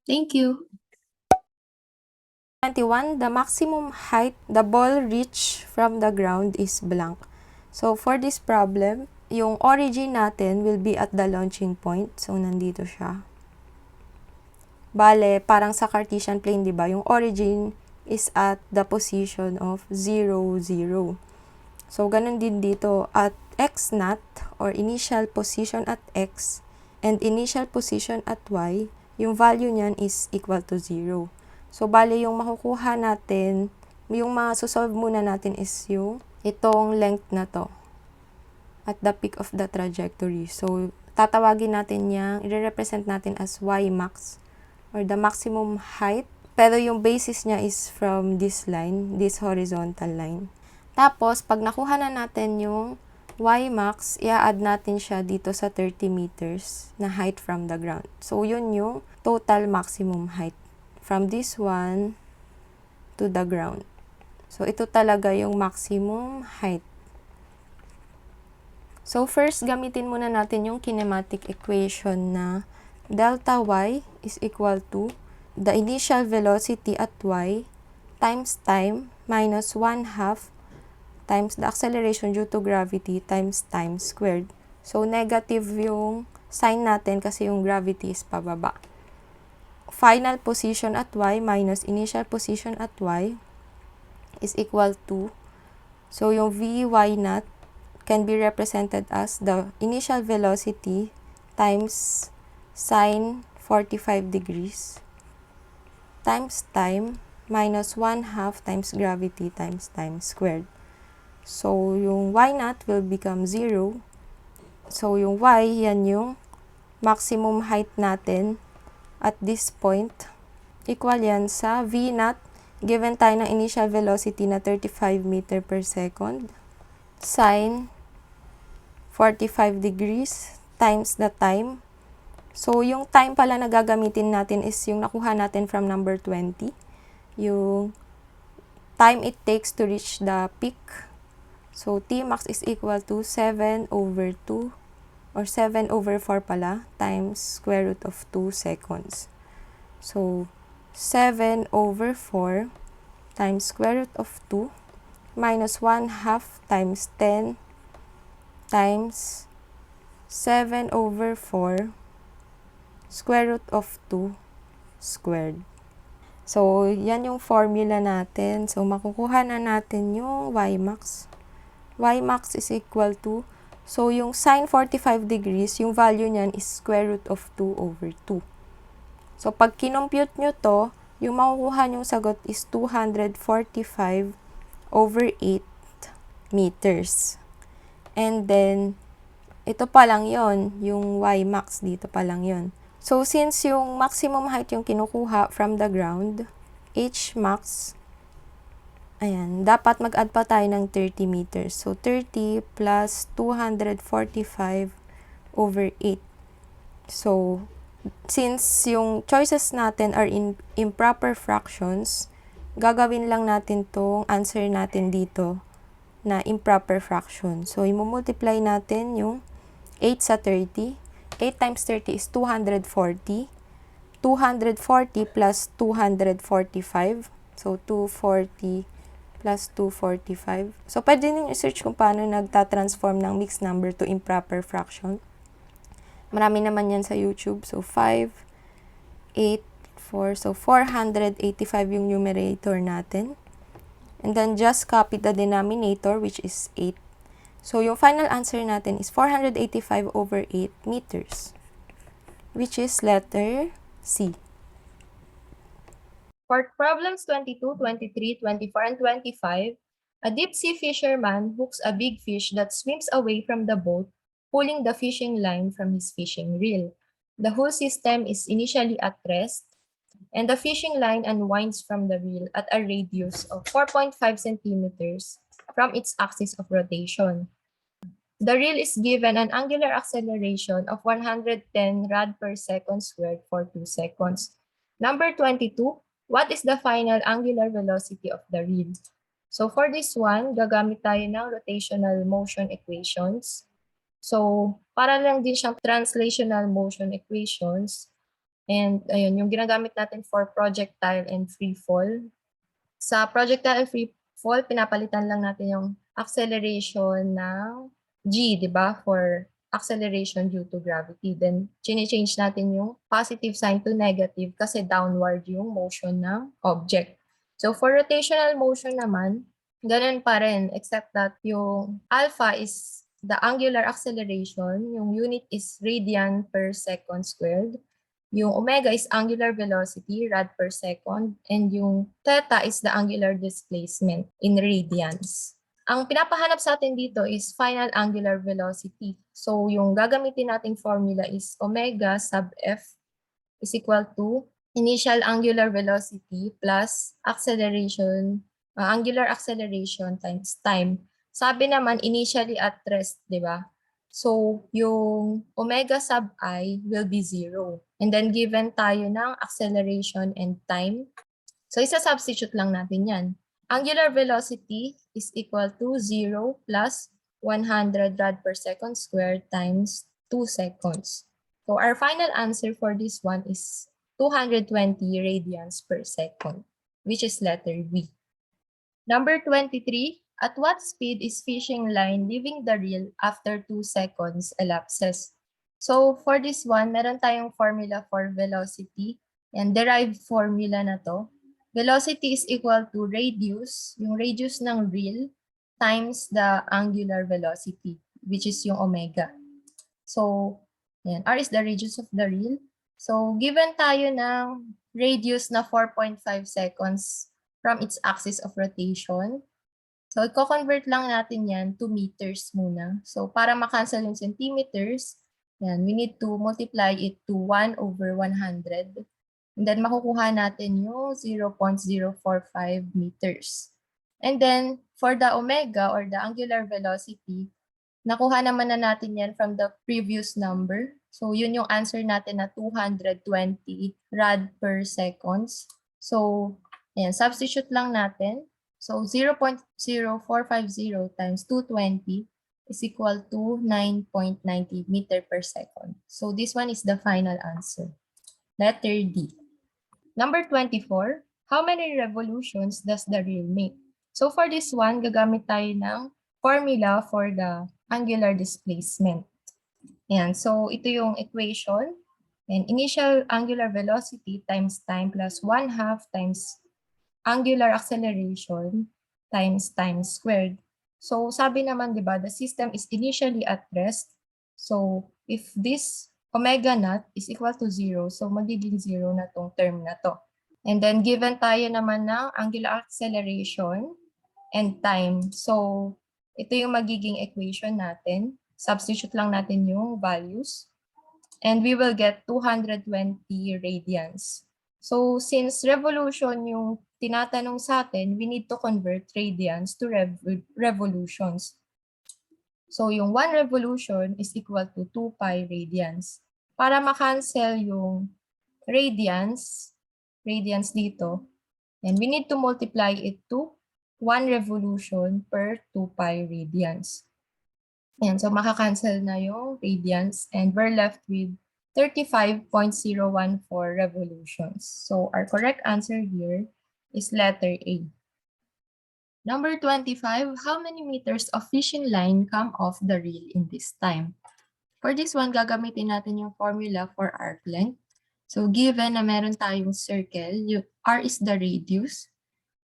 Thank you! 21, the maximum height the ball reach from the ground is blank. So, for this problem, yung origin natin will be at the launching point. So, nandito siya. Bale, parang sa Cartesian plane, di ba? Yung origin is at the position of 0, 0. So, ganun din dito. At x0 or initial position at x and initial position at y, yung value niyan is equal to 0. So, bale yung makukuha natin, yung masusolve muna natin is yung itong length na to at the peak of the trajectory. So, tatawagin natin yang, i-represent natin as y max or the maximum height. Pero yung basis niya is from this line, this horizontal line. Tapos, pag nakuha na natin yung y max, i-add natin siya dito sa 30 meters na height from the ground. So, yun yung total maximum height from this one to the ground. So, ito talaga yung maximum height. So, first, gamitin muna natin yung kinematic equation na delta y is equal to the initial velocity at y times time minus 1/2 times the acceleration due to gravity times time squared. So, negative yung sign natin kasi yung gravity is pababa. final position at y minus initial position at y is equal to, so yung vy naught can be represented as the initial velocity times sine 45 degrees times time minus 1/2 times gravity times time squared. So, yung y naught will become 0. So, yung y, yan yung maximum height natin at this point. Equal yan sa v naught, given tayo ng initial velocity na 35 meter per second, sine 45 degrees times the time. So, yung time pala na gagamitin natin is yung nakuha natin from number 20. Yung time it takes to reach the peak. So, Tmax is equal to 7 over 2 or 7 over 4 pala times square root of 2 seconds. So, 7 over 4 times square root of 2 minus 1/2 times 10 times 7 over 4 square root of 2 squared. So, yan yung formula natin. So, makukuha na natin yung Ymax. Ymax is equal to, so yung sine 45 degrees, yung value niyan is square root of 2 over 2. So, pag kinompute nyo to, yung makukuha nyong sagot is 245 over 8 meters. And then, ito pa lang yon, yung Ymax, dito pa lang yon. So, since yung maximum height yung kinukuha from the ground, Hmax, ayan, dapat mag-add pa tayo ng 30 meters. So, 30 plus 245 over 8. So, since yung choices natin are in improper fractions, gagawin lang natin tong answer natin dito na improper fraction. So, i-multiply natin yung 8 sa 30. 8 times 30 is 240. 240 plus 245. So, 240 plus 245. So, pwede nyo i-search kung paano nagtatransform ng mixed number to improper fraction. Marami naman yan sa YouTube. So, 5, 8, 4. So, 485 yung numerator natin. And then, just copy the denominator, which is 8. So, yung final answer natin is 485 over 8 meters, which is letter C. For problems 22, 23, 24, and 25, a deep-sea fisherman hooks a big fish that swims away from the boat, pulling the fishing line from his fishing reel. The whole system is initially at rest, and the fishing line unwinds from the reel at a radius of 4.5 centimeters from its axis of rotation. The reel is given an angular acceleration of 110 rad per second squared for 2 seconds. Number 22, what is the final angular velocity of the reel? So for this one, gagamit tayo ng rotational motion equations. So para lang din siyang translational motion equations. And ayun, yung ginagamit natin for projectile and free fall. Sa projectile and free fall, pinapalitan lang natin yung acceleration ng G, di ba? For acceleration due to gravity. Then, change natin yung positive sign to negative kasi downward yung motion ng object. So, for rotational motion naman, ganun pa rin, except that yung alpha is the angular acceleration, yung unit is radian per second squared. Yung omega is angular velocity, rad per second, and yung theta is the angular displacement in radians. Ang pinapahanap sa atin dito is final angular velocity. So, yung gagamitin nating formula is omega sub f is equal to initial angular velocity plus acceleration, angular acceleration times time. Sabi naman, initially at rest, di ba? So, yung omega sub I will be 0. And then, given tayo ng acceleration and time, so isa-substitute lang natin yan. Angular velocity is equal to 0 plus 100 rad per second squared times 2 seconds. So, our final answer for this one is 220 radians per second, which is letter B. Number 23, at what speed is fishing line leaving the reel after 2 seconds elapses? So, for this one, meron tayong formula for velocity. and derived formula na to. Velocity is equal to radius, yung radius ng reel, times the angular velocity, which is yung omega. So, yan. R is the radius of the reel. So, given tayo ng radius na 4.5 seconds from its axis of rotation, so, i-convert lang natin yan to meters muna. So, para makancel yung centimeters, yan, we need to multiply it to 1 over 100. And then, makukuha natin yung 0.045 meters. And then, for the omega or the angular velocity, nakuha naman na natin yan from the previous number. So, yun yung answer natin na 220 rad per seconds. So, ayan, substitute lang natin. So, 0.0450 times 220 is equal to 9.90 meter per second. So, this one is the final answer. Letter D. Number 24, how many revolutions does the reel make? So, for this one, gagamit tayo ng formula for the angular displacement. Ayan, so ito yung equation. And initial angular velocity times time plus 1/2 times angular acceleration times time squared. So sabi naman, di ba, the system is initially at rest. So if this omega naught is equal to 0, so magiging 0 na tong term na to. And then given tayo naman ng angular acceleration and time. So ito yung magiging equation natin. Substitute lang natin yung values. And we will get 220 radians. So, since revolution yung tinatanong sa atin, we need to convert radians to revolutions. So, yung 1 revolution is equal to 2 pi radians. Para makancel yung radians dito, and we need to multiply it to 1 revolution per 2 pi radians. Ayan, so makakancel na yung radians and we're left with 35.014 revolutions. So our correct answer here is letter A. Number 25, how many meters of fishing line come off the reel in this time? For this one, gagamitin natin yung formula for arc length. So given na meron tayong circle, yung R is the radius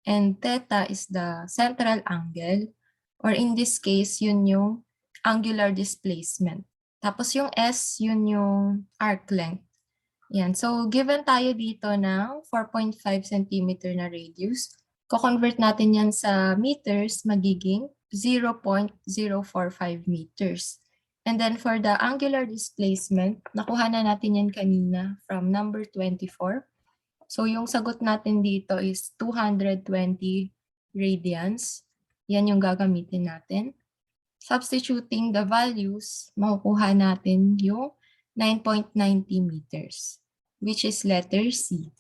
and theta is the central angle, or in this case, yun yung angular displacement. Tapos yung S, yun yung arc length. Yan. So, given tayo dito ng 4.5 cm na radius, ko-convert natin yan sa meters, magiging 0.045 meters. And then for the angular displacement, nakuha na natin yan kanina from number 24. So, yung sagot natin dito is 220 radians. Yan yung gagamitin natin. Substituting the values, makukuha natin yung 9.90 meters, which is letter C.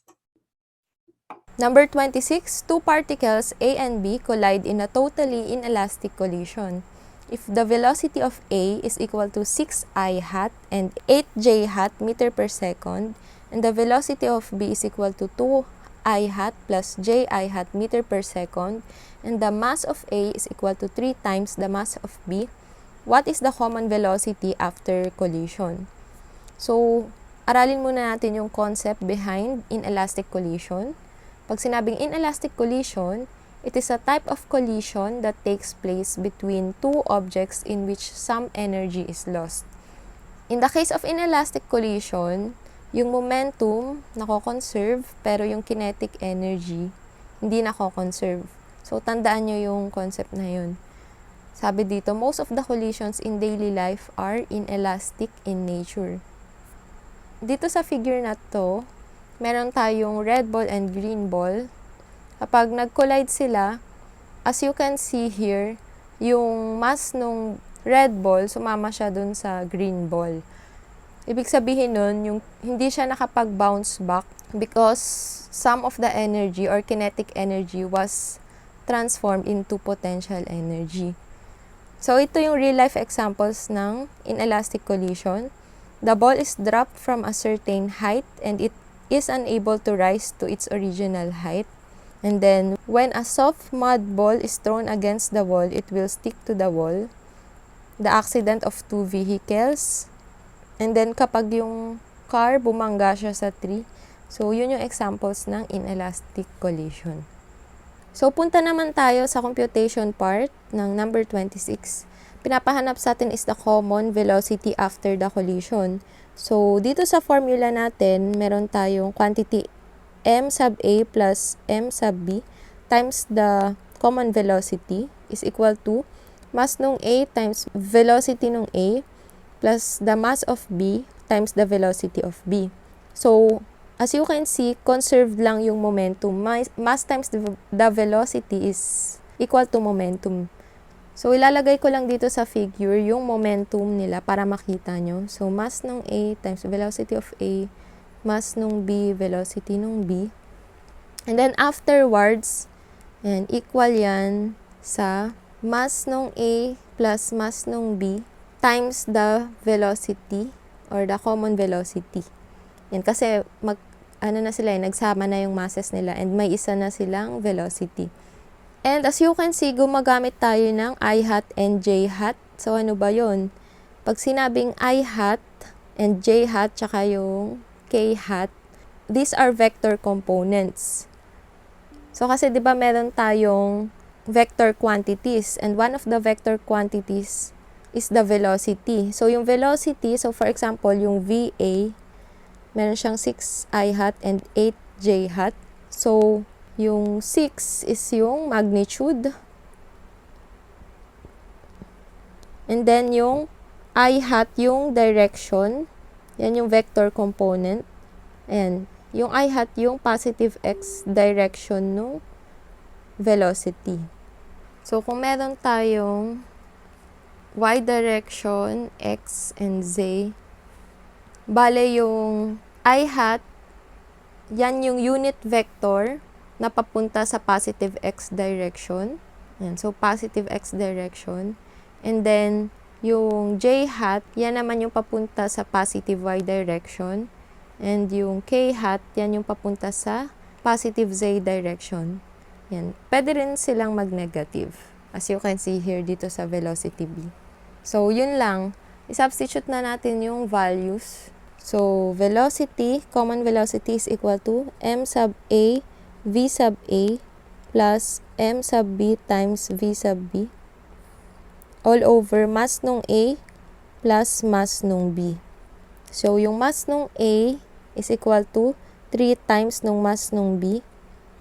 Number 26, two particles A and B collide in a totally inelastic collision. If the velocity of A is equal to 6i hat and 8j hat meter per second, and the velocity of B is equal to 2i hat plus ji hat meter per second, and the mass of A is equal to 3 times the mass of B, what is the common velocity after collision? So, aralin muna natin yung concept behind inelastic collision. Pag sinabing inelastic collision, it is a type of collision that takes place between two objects in which some energy is lost. In the case of inelastic collision, yung momentum nako-conserve pero yung kinetic energy hindi nako-conserve. So, tandaan nyo yung concept na yun. Sabi dito, most of the collisions in daily life are inelastic in nature. Dito sa figure na to, meron tayong red ball and green ball. Kapag nag-collide sila, as you can see here, yung mass nung red ball, sumama siya dun sa green ball. Ibig sabihin nun, yung hindi siya nakapag-bounce back because some of the energy or kinetic energy was transformed into potential energy. So, ito yung real-life examples ng inelastic collision. The ball is dropped from a certain height and it is unable to rise to its original height. And then, when a soft mud ball is thrown against the wall, it will stick to the wall. The accident of two vehicles. And then, kapag yung car bumangga siya sa tree, So, yun yung examples ng inelastic collision. So, punta naman tayo sa computation part ng number 26. Pinapahanap sa atin is the common velocity after the collision. So, dito sa formula natin, meron tayong quantity m sub a plus m sub b times the common velocity is equal to mass nung a times velocity nung a plus the mass of b times the velocity of b. So, as you can see, conserved lang yung momentum. Mass times the velocity is equal to momentum. So, ilalagay ko lang dito sa figure yung momentum nila para makita nyo. So, mass nung A times velocity of A, mass nung B, velocity nung B. And then, afterwards, equal yan sa mass nung A plus mass nung B times the velocity or the common velocity. Yan, kasi nagsama na yung masses nila and may isa na silang velocity. And as you can see, gumagamit tayo ng I hat and J hat. So, ano ba yun? Pag sinabing I hat and J hat, tsaka yung K hat, these are vector components. So, kasi di ba meron tayong vector quantities and one of the vector quantities is the velocity. So, yung velocity, so for example, yung VA, meron siyang 6I hat and 8J hat. So, yung 6 is yung magnitude. And then, yung I hat, yung direction. Yan yung vector component. And yung I hat, yung positive x direction ng velocity. So, kung meron tayong y direction, x, and z, bale yung I hat, yan yung unit vector na papunta sa positive x direction. Yan. So, positive x direction. And then, yung j hat, yan naman yung papunta sa positive y direction. And yung k hat, yan yung papunta sa positive z direction. Yan. Pwede rin silang mag-negative. As you can see here dito sa velocity b. So, yun lang. I-substitute na natin yung values. So, velocity, common velocity is equal to m sub a v sub a plus m sub b times v sub b all over mass nung a plus mass nung b. So, yung mass nung a is equal to 3 times nung mass nung b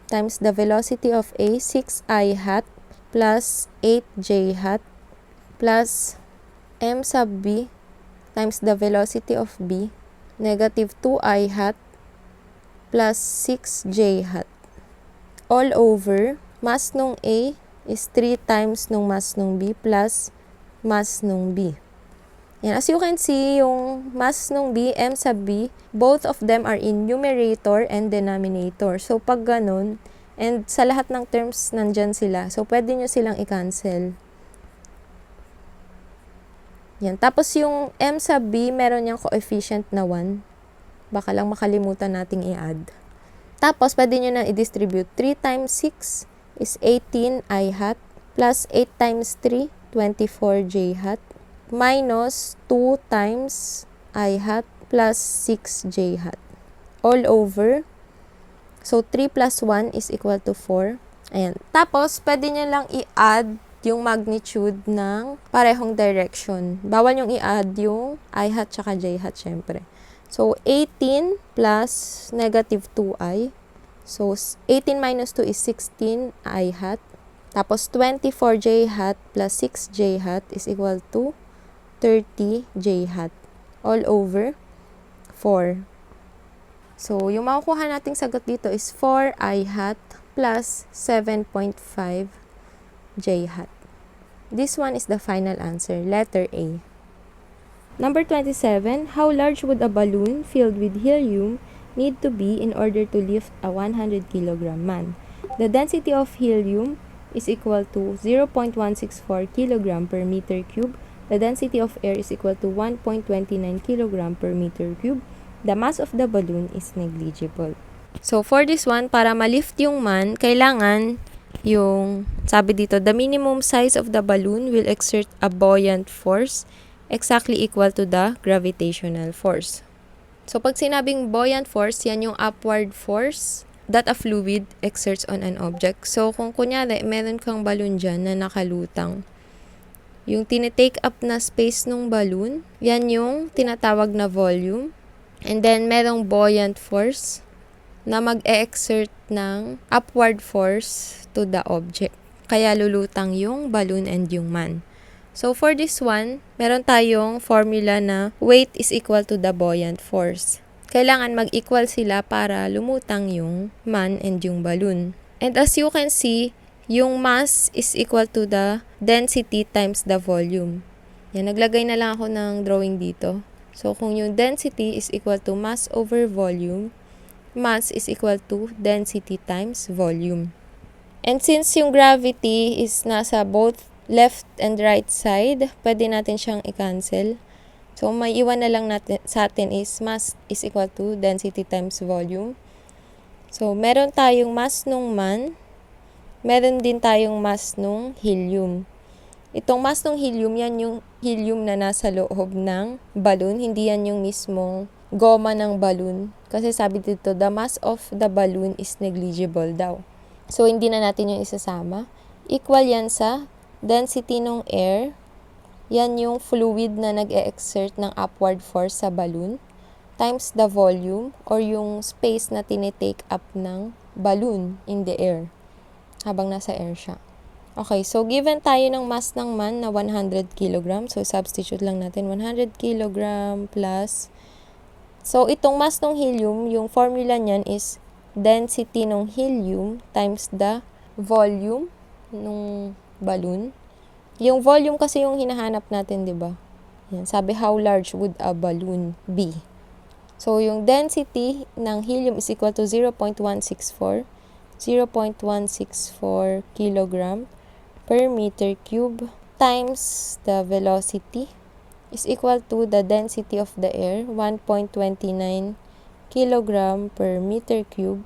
times the velocity of a, 6i hat plus 8j hat plus m sub b times the velocity of b, negative 2i hat plus 6j hat. All over, mass nung A is 3 times nung mass nung B plus mass nung B. Yan. As you can see, yung mass nung B, M sub B, both of them are in numerator and denominator. So, pag ganun, and sa lahat ng terms, nandyan sila. So, pwede nyo silang i-cancel. Yan. Tapos, yung M sub B, meron niyang coefficient na 1. Baka lang makalimutan nating i-add. Tapos, pwede nyo na i-distribute. 3 times 6 is 18i hat plus 8 times 3, 24j hat minus 2 times I hat plus 6j hat all over. So, 3 plus 1 is equal to 4. Ayan. Tapos, pwede nyo lang i-add yung magnitude ng parehong direction. Bawal yung i-add yung I hat tsaka j hat syempre. So, 18 plus negative 2i. So, 18 minus 2 is 16i hat. Tapos, 24j hat plus 6j hat is equal to 30j hat. All over 4. So, yung makukuha nating sagot dito is 4i hat plus 7.5j hat. This one is the final answer, letter A. Number 27, how large would a balloon filled with helium need to be in order to lift a 100 kilogram man? The density of helium is equal to 0.164 kilogram per meter cube. The density of air is equal to 1.29 kilogram per meter cube. The mass of the balloon is negligible. So, for this one, para ma-lift yung man, kailangan yung, sabi dito, the minimum size of the balloon will exert a buoyant force exactly equal to the gravitational force. So, pag sinabing buoyant force, yan yung upward force that a fluid exerts on an object. So, kung kunyari, meron kang balloon dyan na nakalutang, yung tinitake up na space ng balloon, yan yung tinatawag na volume. And then, merong buoyant force na mag-e-exert ng upward force to the object. Kaya lulutang yung balloon and yung man. So, for this one, meron tayong formula na weight is equal to the buoyant force. Kailangan mag-equal sila para lumutang yung man and yung balloon. And as you can see, yung mass is equal to the density times the volume. Yan, naglagay na lang ako ng drawing dito. So, kung yung density is equal to mass over volume, mass is equal to density times volume. And since yung gravity is nasa both left and right side, pwede natin siyang i-cancel. So, may iwan na lang natin, sa atin is mass is equal to density times volume. So, meron tayong mass nung man, meron din tayong mass nung helium. Itong mass ng helium, yan yung helium na nasa loob ng balloon. Hindi yan yung mismong goma ng balloon. Kasi sabi dito, the mass of the balloon is negligible daw. So, hindi na natin yung isasama. Equal yan sa density ng air. Yan yung fluid na nag-e-exert ng upward force sa balloon times the volume or yung space na tinitake up ng balloon in the air habang nasa air siya. Okay, so given tayo ng mass ng man na 100 kg. So, substitute lang natin 100 kg plus. So, itong mass ng helium, yung formula niyan is density ng helium times the volume ng balloon. Yung volume kasi yung hinahanap natin, di ba? Yan, sabi, how large would a balloon be? So, yung density ng helium is equal to 0.164 kg per meter cube times the velocity is equal to the density of the air, 1.29 kg per meter cube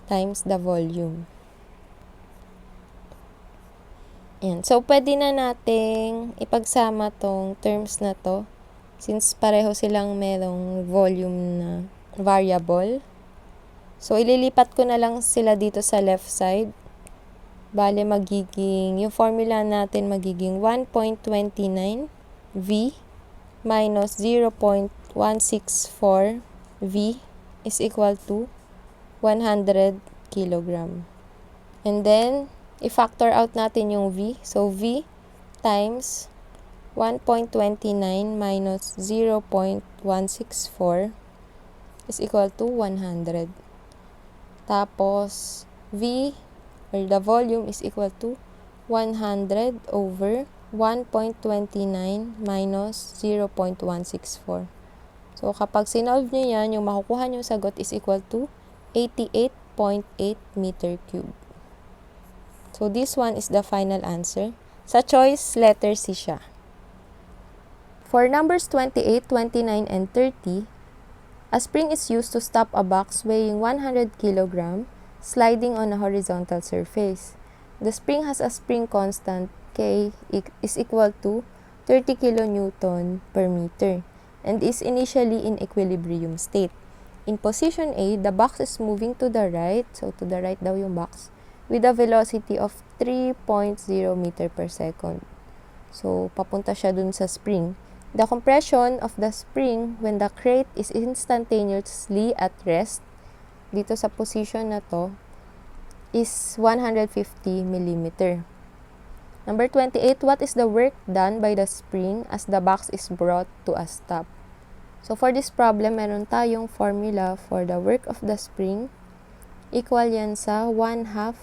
times the volume. Yan. So, pwede na nating ipagsama tong terms na to since pareho silang merong volume na variable. So, ililipat ko na lang sila dito sa left side. Bale, yung formula natin magiging 1.29 V minus 0.164 V is equal to 100 kg. And then, i-factor out natin yung V. So, V times 1.29 minus 0.164 is equal to 100. Tapos, V, or the volume, is equal to 100 over 1.29 minus 0.164. So, kapag sinolve nyo yan, yung makukuha nyo sagot is equal to 88.8 meter cube. So, this one is the final answer. Sa choice, letter C siya. For numbers 28, 29, and 30, a spring is used to stop a box weighing 100 kg sliding on a horizontal surface. The spring has a spring constant K is equal to 30 kN per meter and is initially in equilibrium state. In position A, the box is moving to the right, so to the right daw yung box, with a velocity of 3.0 meter per second. So, papunta siya dun sa spring. The compression of the spring when the crate is instantaneously at rest, dito sa position na to, is 150 mm. Number 28, what is the work done by the spring as the box is brought to a stop? So, for this problem, meron tayong formula for the work of the spring. Equal yan sa 1/2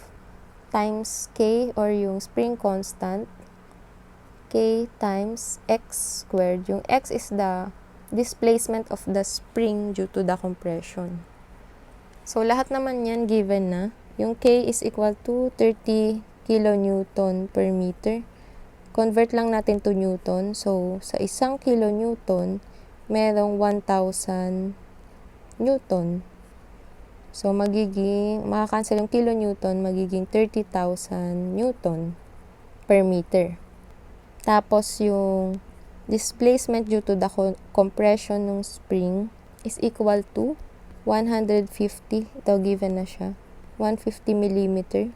times K or yung spring constant, K times X squared. Yung X is the displacement of the spring due to the compression. So, lahat naman yan given na. Yung K is equal to 30 kN per meter. Convert lang natin to Newton. So, sa 1 kN, merong 1,000 Newton. So, makakancel yung kilonewton, magiging 30,000 Newton per meter. Tapos, yung displacement due to the compression ng spring is equal to 150. Ito, given na siya. 150 millimeter.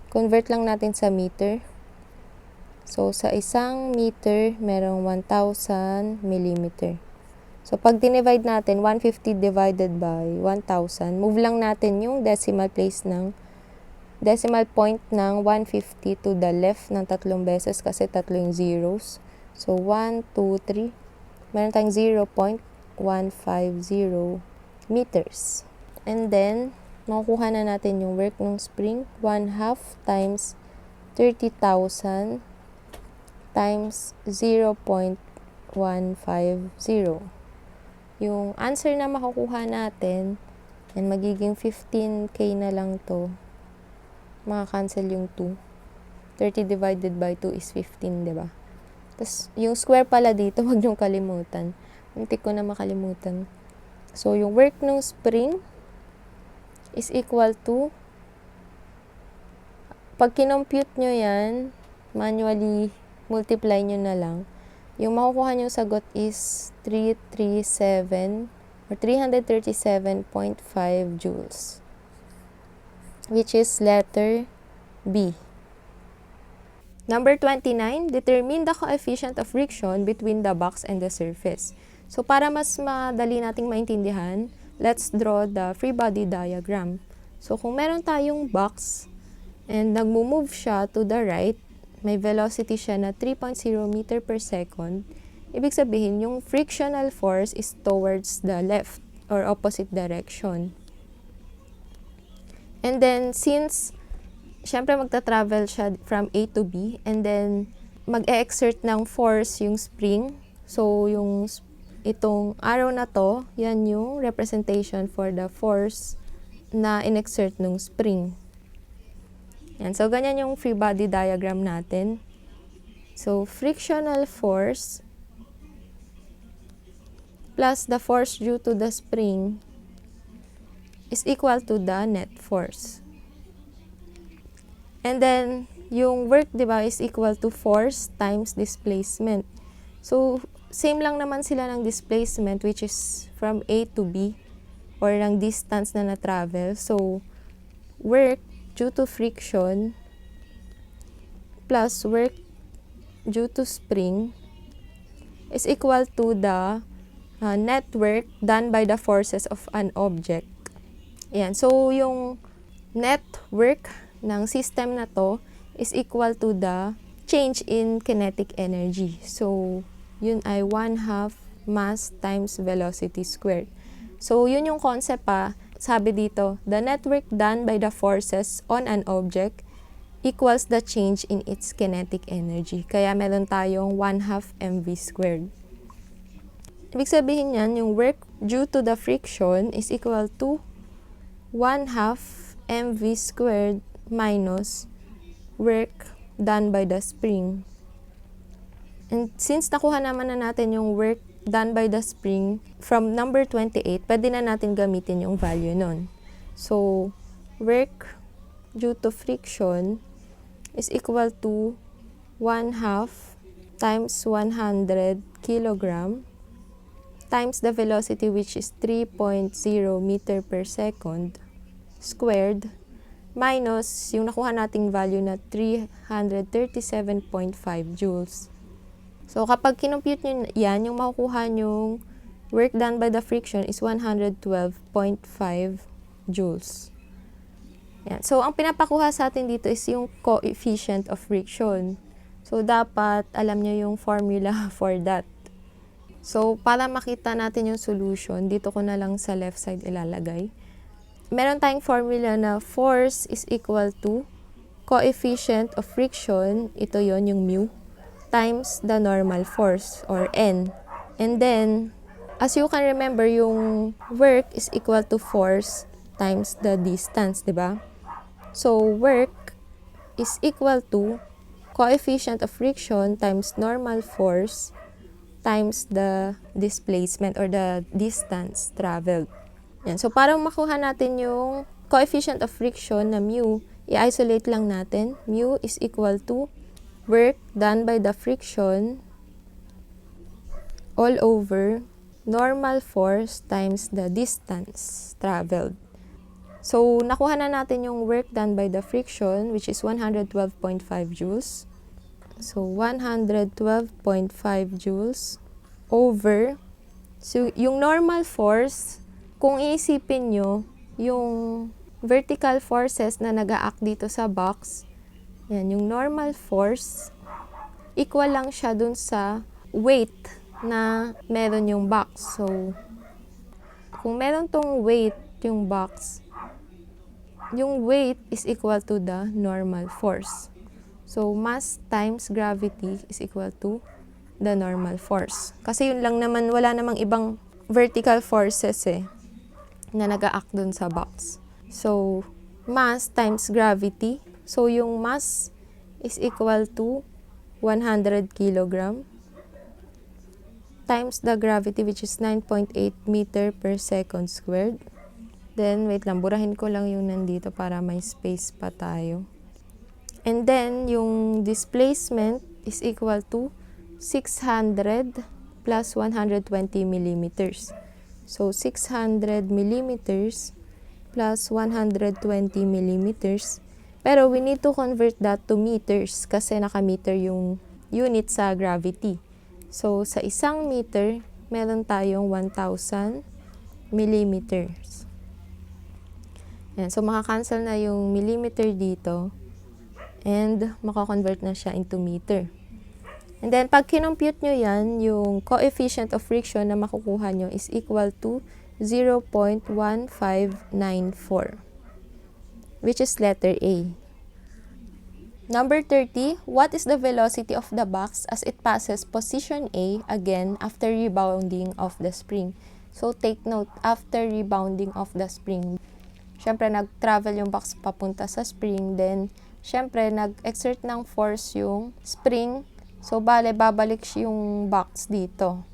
Convert lang natin sa meter. So, sa isang meter, merong 1,000 millimeter. So, pag dinivide natin, 150 divided by 1,000, move lang natin yung decimal point ng 150 to the left ng 3 beses kasi 3 yung zeros. So, 1, 2, 3. Meron tayong 0.150 meters. And then, makukuha na natin yung work ng spring. 1/2 times 30,000 times 0.150. Yung answer na makukuha natin, and magiging 15K na lang to. Maka-cancel yung 2. 30 divided by 2 is 15, diba? Tapos, yung square pala dito, huwag niyong kalimutan. Muntik ko na makalimutan. So, yung work ng spring is equal to, pag kinompute nyo yan, manually multiply nyo na lang. Yung makukuha nyo sagot is 337.5 joules, which is letter B. Number 29, determine the coefficient of friction between the box and the surface. So, para mas madali nating maintindihan, let's draw the free body diagram. So, kung meron tayong box and nagmo-move siya to the right, may velocity siya na 3.0 meter per second, ibig sabihin yung frictional force is towards the left or opposite direction. And then, since syempre magta-travel siya from A to B, and then mag-e-exert ng force yung spring. So, itong arrow na to, yan yung representation for the force na in-exert ng spring. Yan. So, ganyan yung free body diagram natin. So, frictional force plus the force due to the spring is equal to the net force. And then, yung work, di ba, is equal to force times displacement. So, same lang naman sila ng displacement, which is from A to B, or ng distance na na-travel. So, work due to friction plus work due to spring is equal to the net work done by the forces of an object. Ayan. So, yung net work ng system na to is equal to the change in kinetic energy. So, yun ay 1/2 mass times velocity squared. So, yun yung concept pa. Sabi dito, the net work done by the forces on an object equals the change in its kinetic energy. Kaya meron tayong 1/2 mv squared. Ibig sabihin yan, yung work due to the friction is equal to 1/2 mv squared minus work done by the spring. And since nakuha naman na natin yung work done by the spring from number 28, pwede na natin gamitin yung value nun. So, work due to friction is equal to 1/2 times 100 kilogram times the velocity, which is 3.0 meter per second squared minus yung nakuha nating value na 337.5 joules. So, kapag kinompute nyo yan, yung makukuha nyong work done by the friction is 112.5 joules. Yan. So, ang pinapakuha sa atin dito is yung coefficient of friction. So, dapat alam nyo yung formula for that. So, para makita natin yung solution, dito ko na lang sa left side ilalagay. Meron tayong formula na force is equal to coefficient of friction, ito yon yung mu, times the normal force, or N. And then, as you can remember, yung work is equal to force times the distance, di ba? So, work is equal to coefficient of friction times normal force times the displacement or the distance traveled. Yan. So, para makuha natin yung coefficient of friction na mu, i-isolate lang natin. Mu is equal to work done by the friction all over normal force times the distance traveled. So, nakuha na natin yung work done by the friction, which is 112.5 joules. So, 112.5 joules over, so yung normal force, kung iisipin nyo, yung vertical forces na nag-a-act dito sa box, yan, yung normal force, equal lang siya dun sa weight na meron yung box. So, kung meron tong weight yung box, yung weight is equal to the normal force. So, mass times gravity is equal to the normal force. Kasi yun lang naman, wala namang ibang vertical forces na nag-a-act dun sa box. So, mass times gravity. So, yung mass is equal to 100 kilogram times the gravity, which is 9.8 meter per second squared. Then, wait lang, burahin ko lang yung nandito para may space pa tayo. And then, yung displacement is equal to 600 plus 120 millimeters. So, 600 millimeters plus 120 millimeters. Pero, we need to convert that to meters kasi naka-meter yung unit sa gravity. So, sa isang meter, meron tayong 1,000 millimeters. Yan. So, maka-cancel na yung millimeter dito and maka-convert na siya into meter. And then, pag kinompute nyo yan, yung coefficient of friction na makukuha nyo is equal to 0.1594, which is letter A. Number 30, what is the velocity of the box as it passes position A again after rebounding of the spring? So, take note, after rebounding of the spring. Siyempre, nag-travel yung box papunta sa spring, then, siyempre, nag-exert ng force yung spring. So, babalik yung box dito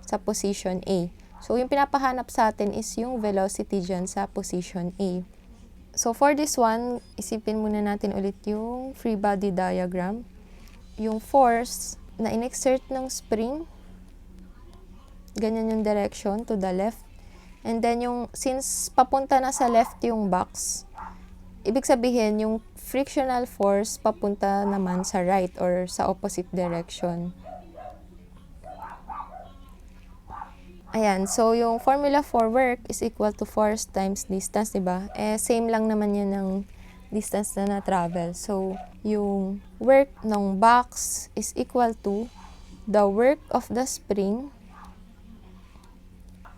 sa position A. So, yung pinapahanap sa atin is yung velocity dyan sa position A. So, for this one, isipin muna natin ulit yung free body diagram. Yung force na in-exert ng spring, ganyan yung direction to the left. And then, since papunta na sa left yung box, ibig sabihin, yung frictional force papunta naman sa right or sa opposite direction. Ayan, so yung formula for work is equal to force times distance, diba? Same lang naman yan ng distance na na-travel. So, yung work ng box is equal to the work of the spring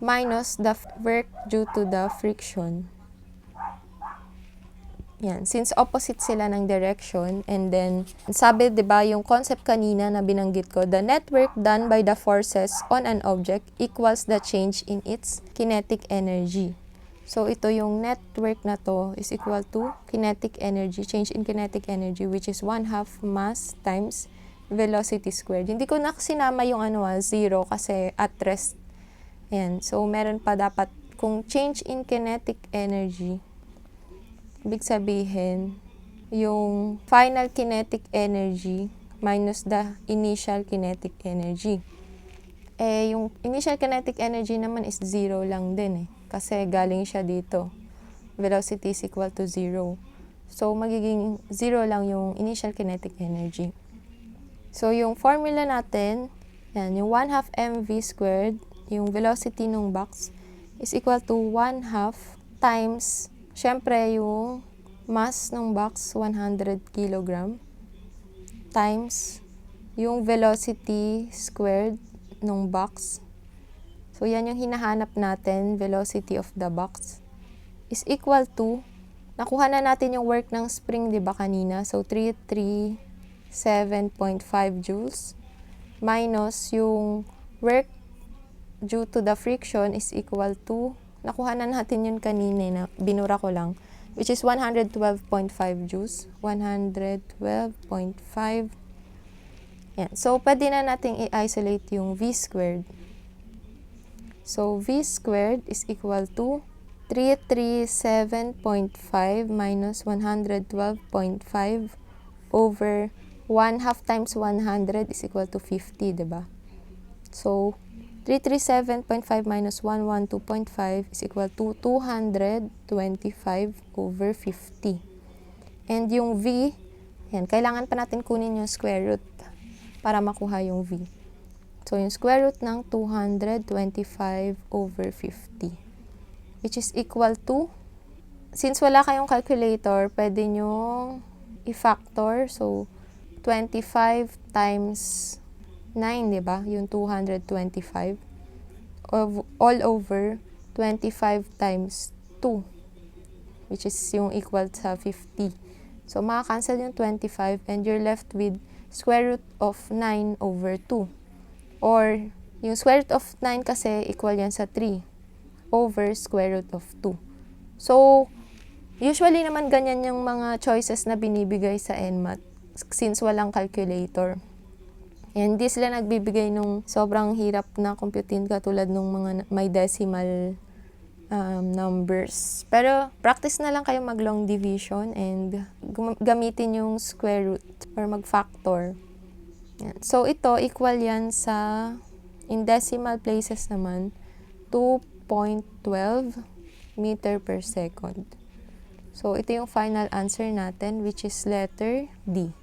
minus the work due to the friction. Yan. Since opposite sila ng direction, and then, sabi, diba, yung concept kanina na binanggit ko, the net work done by the forces on an object equals the change in its kinetic energy. So, ito yung net work na to is equal to kinetic energy, change in kinetic energy, which is 1/2 mass times velocity squared. Hindi ko na sinama yung 0 kasi at rest. Ayan. So, meron pa dapat, kung change in kinetic energy, ibig sabihin, yung final kinetic energy minus the initial kinetic energy. Yung initial kinetic energy naman is 0 lang din kasi galing siya dito. Velocity is equal to 0. So, magiging 0 lang yung initial kinetic energy. So, yung formula natin, yan, yung 1/2 mv squared, yung velocity ng box, is equal to 1/2 times, syempre, yung mass ng box, 100 kg, times yung velocity squared ng box. So, yan yung hinahanap natin, velocity of the box, is equal to, nakuha na natin yung work ng spring, di ba kanina? So, 337.5 joules minus yung work due to the friction is equal to, nakuha na natin yun kanina na binura ko lang, which is 112.5 joules. 112.5. Yan. So, pwede na natin i-isolate yung V squared. So, V squared is equal to 337.5 minus 112.5 over 1/2 times 100 is equal to 50, diba? So, 337.5 minus 112.5 is equal to 225 over 50. And yung V, yan, kailangan pa natin kunin yung square root para makuha yung V. So, yung square root ng 225 over 50, which is equal to, since wala kayong calculator, pwede nyo i-factor. So, 25 times 9, di ba? Yung 225. All over 25 times 2, which is yung equal sa 50. So, makakancel yung 25 and you're left with square root of 9 over 2. Or, yung square root of 9 kasi equal yan sa 3 over square root of 2. So, usually naman ganyan yung mga choices na binibigay sa NMAT since walang calculator. And di sila nagbibigay nung sobrang hirap na computein katulad nung mga may decimal numbers. Pero practice na lang kayo mag long division and gamitin yung square root or mag-factor. Yan. So ito equal yan sa, in decimal places naman, 2.12 meter per second. So ito yung final answer natin, which is letter D.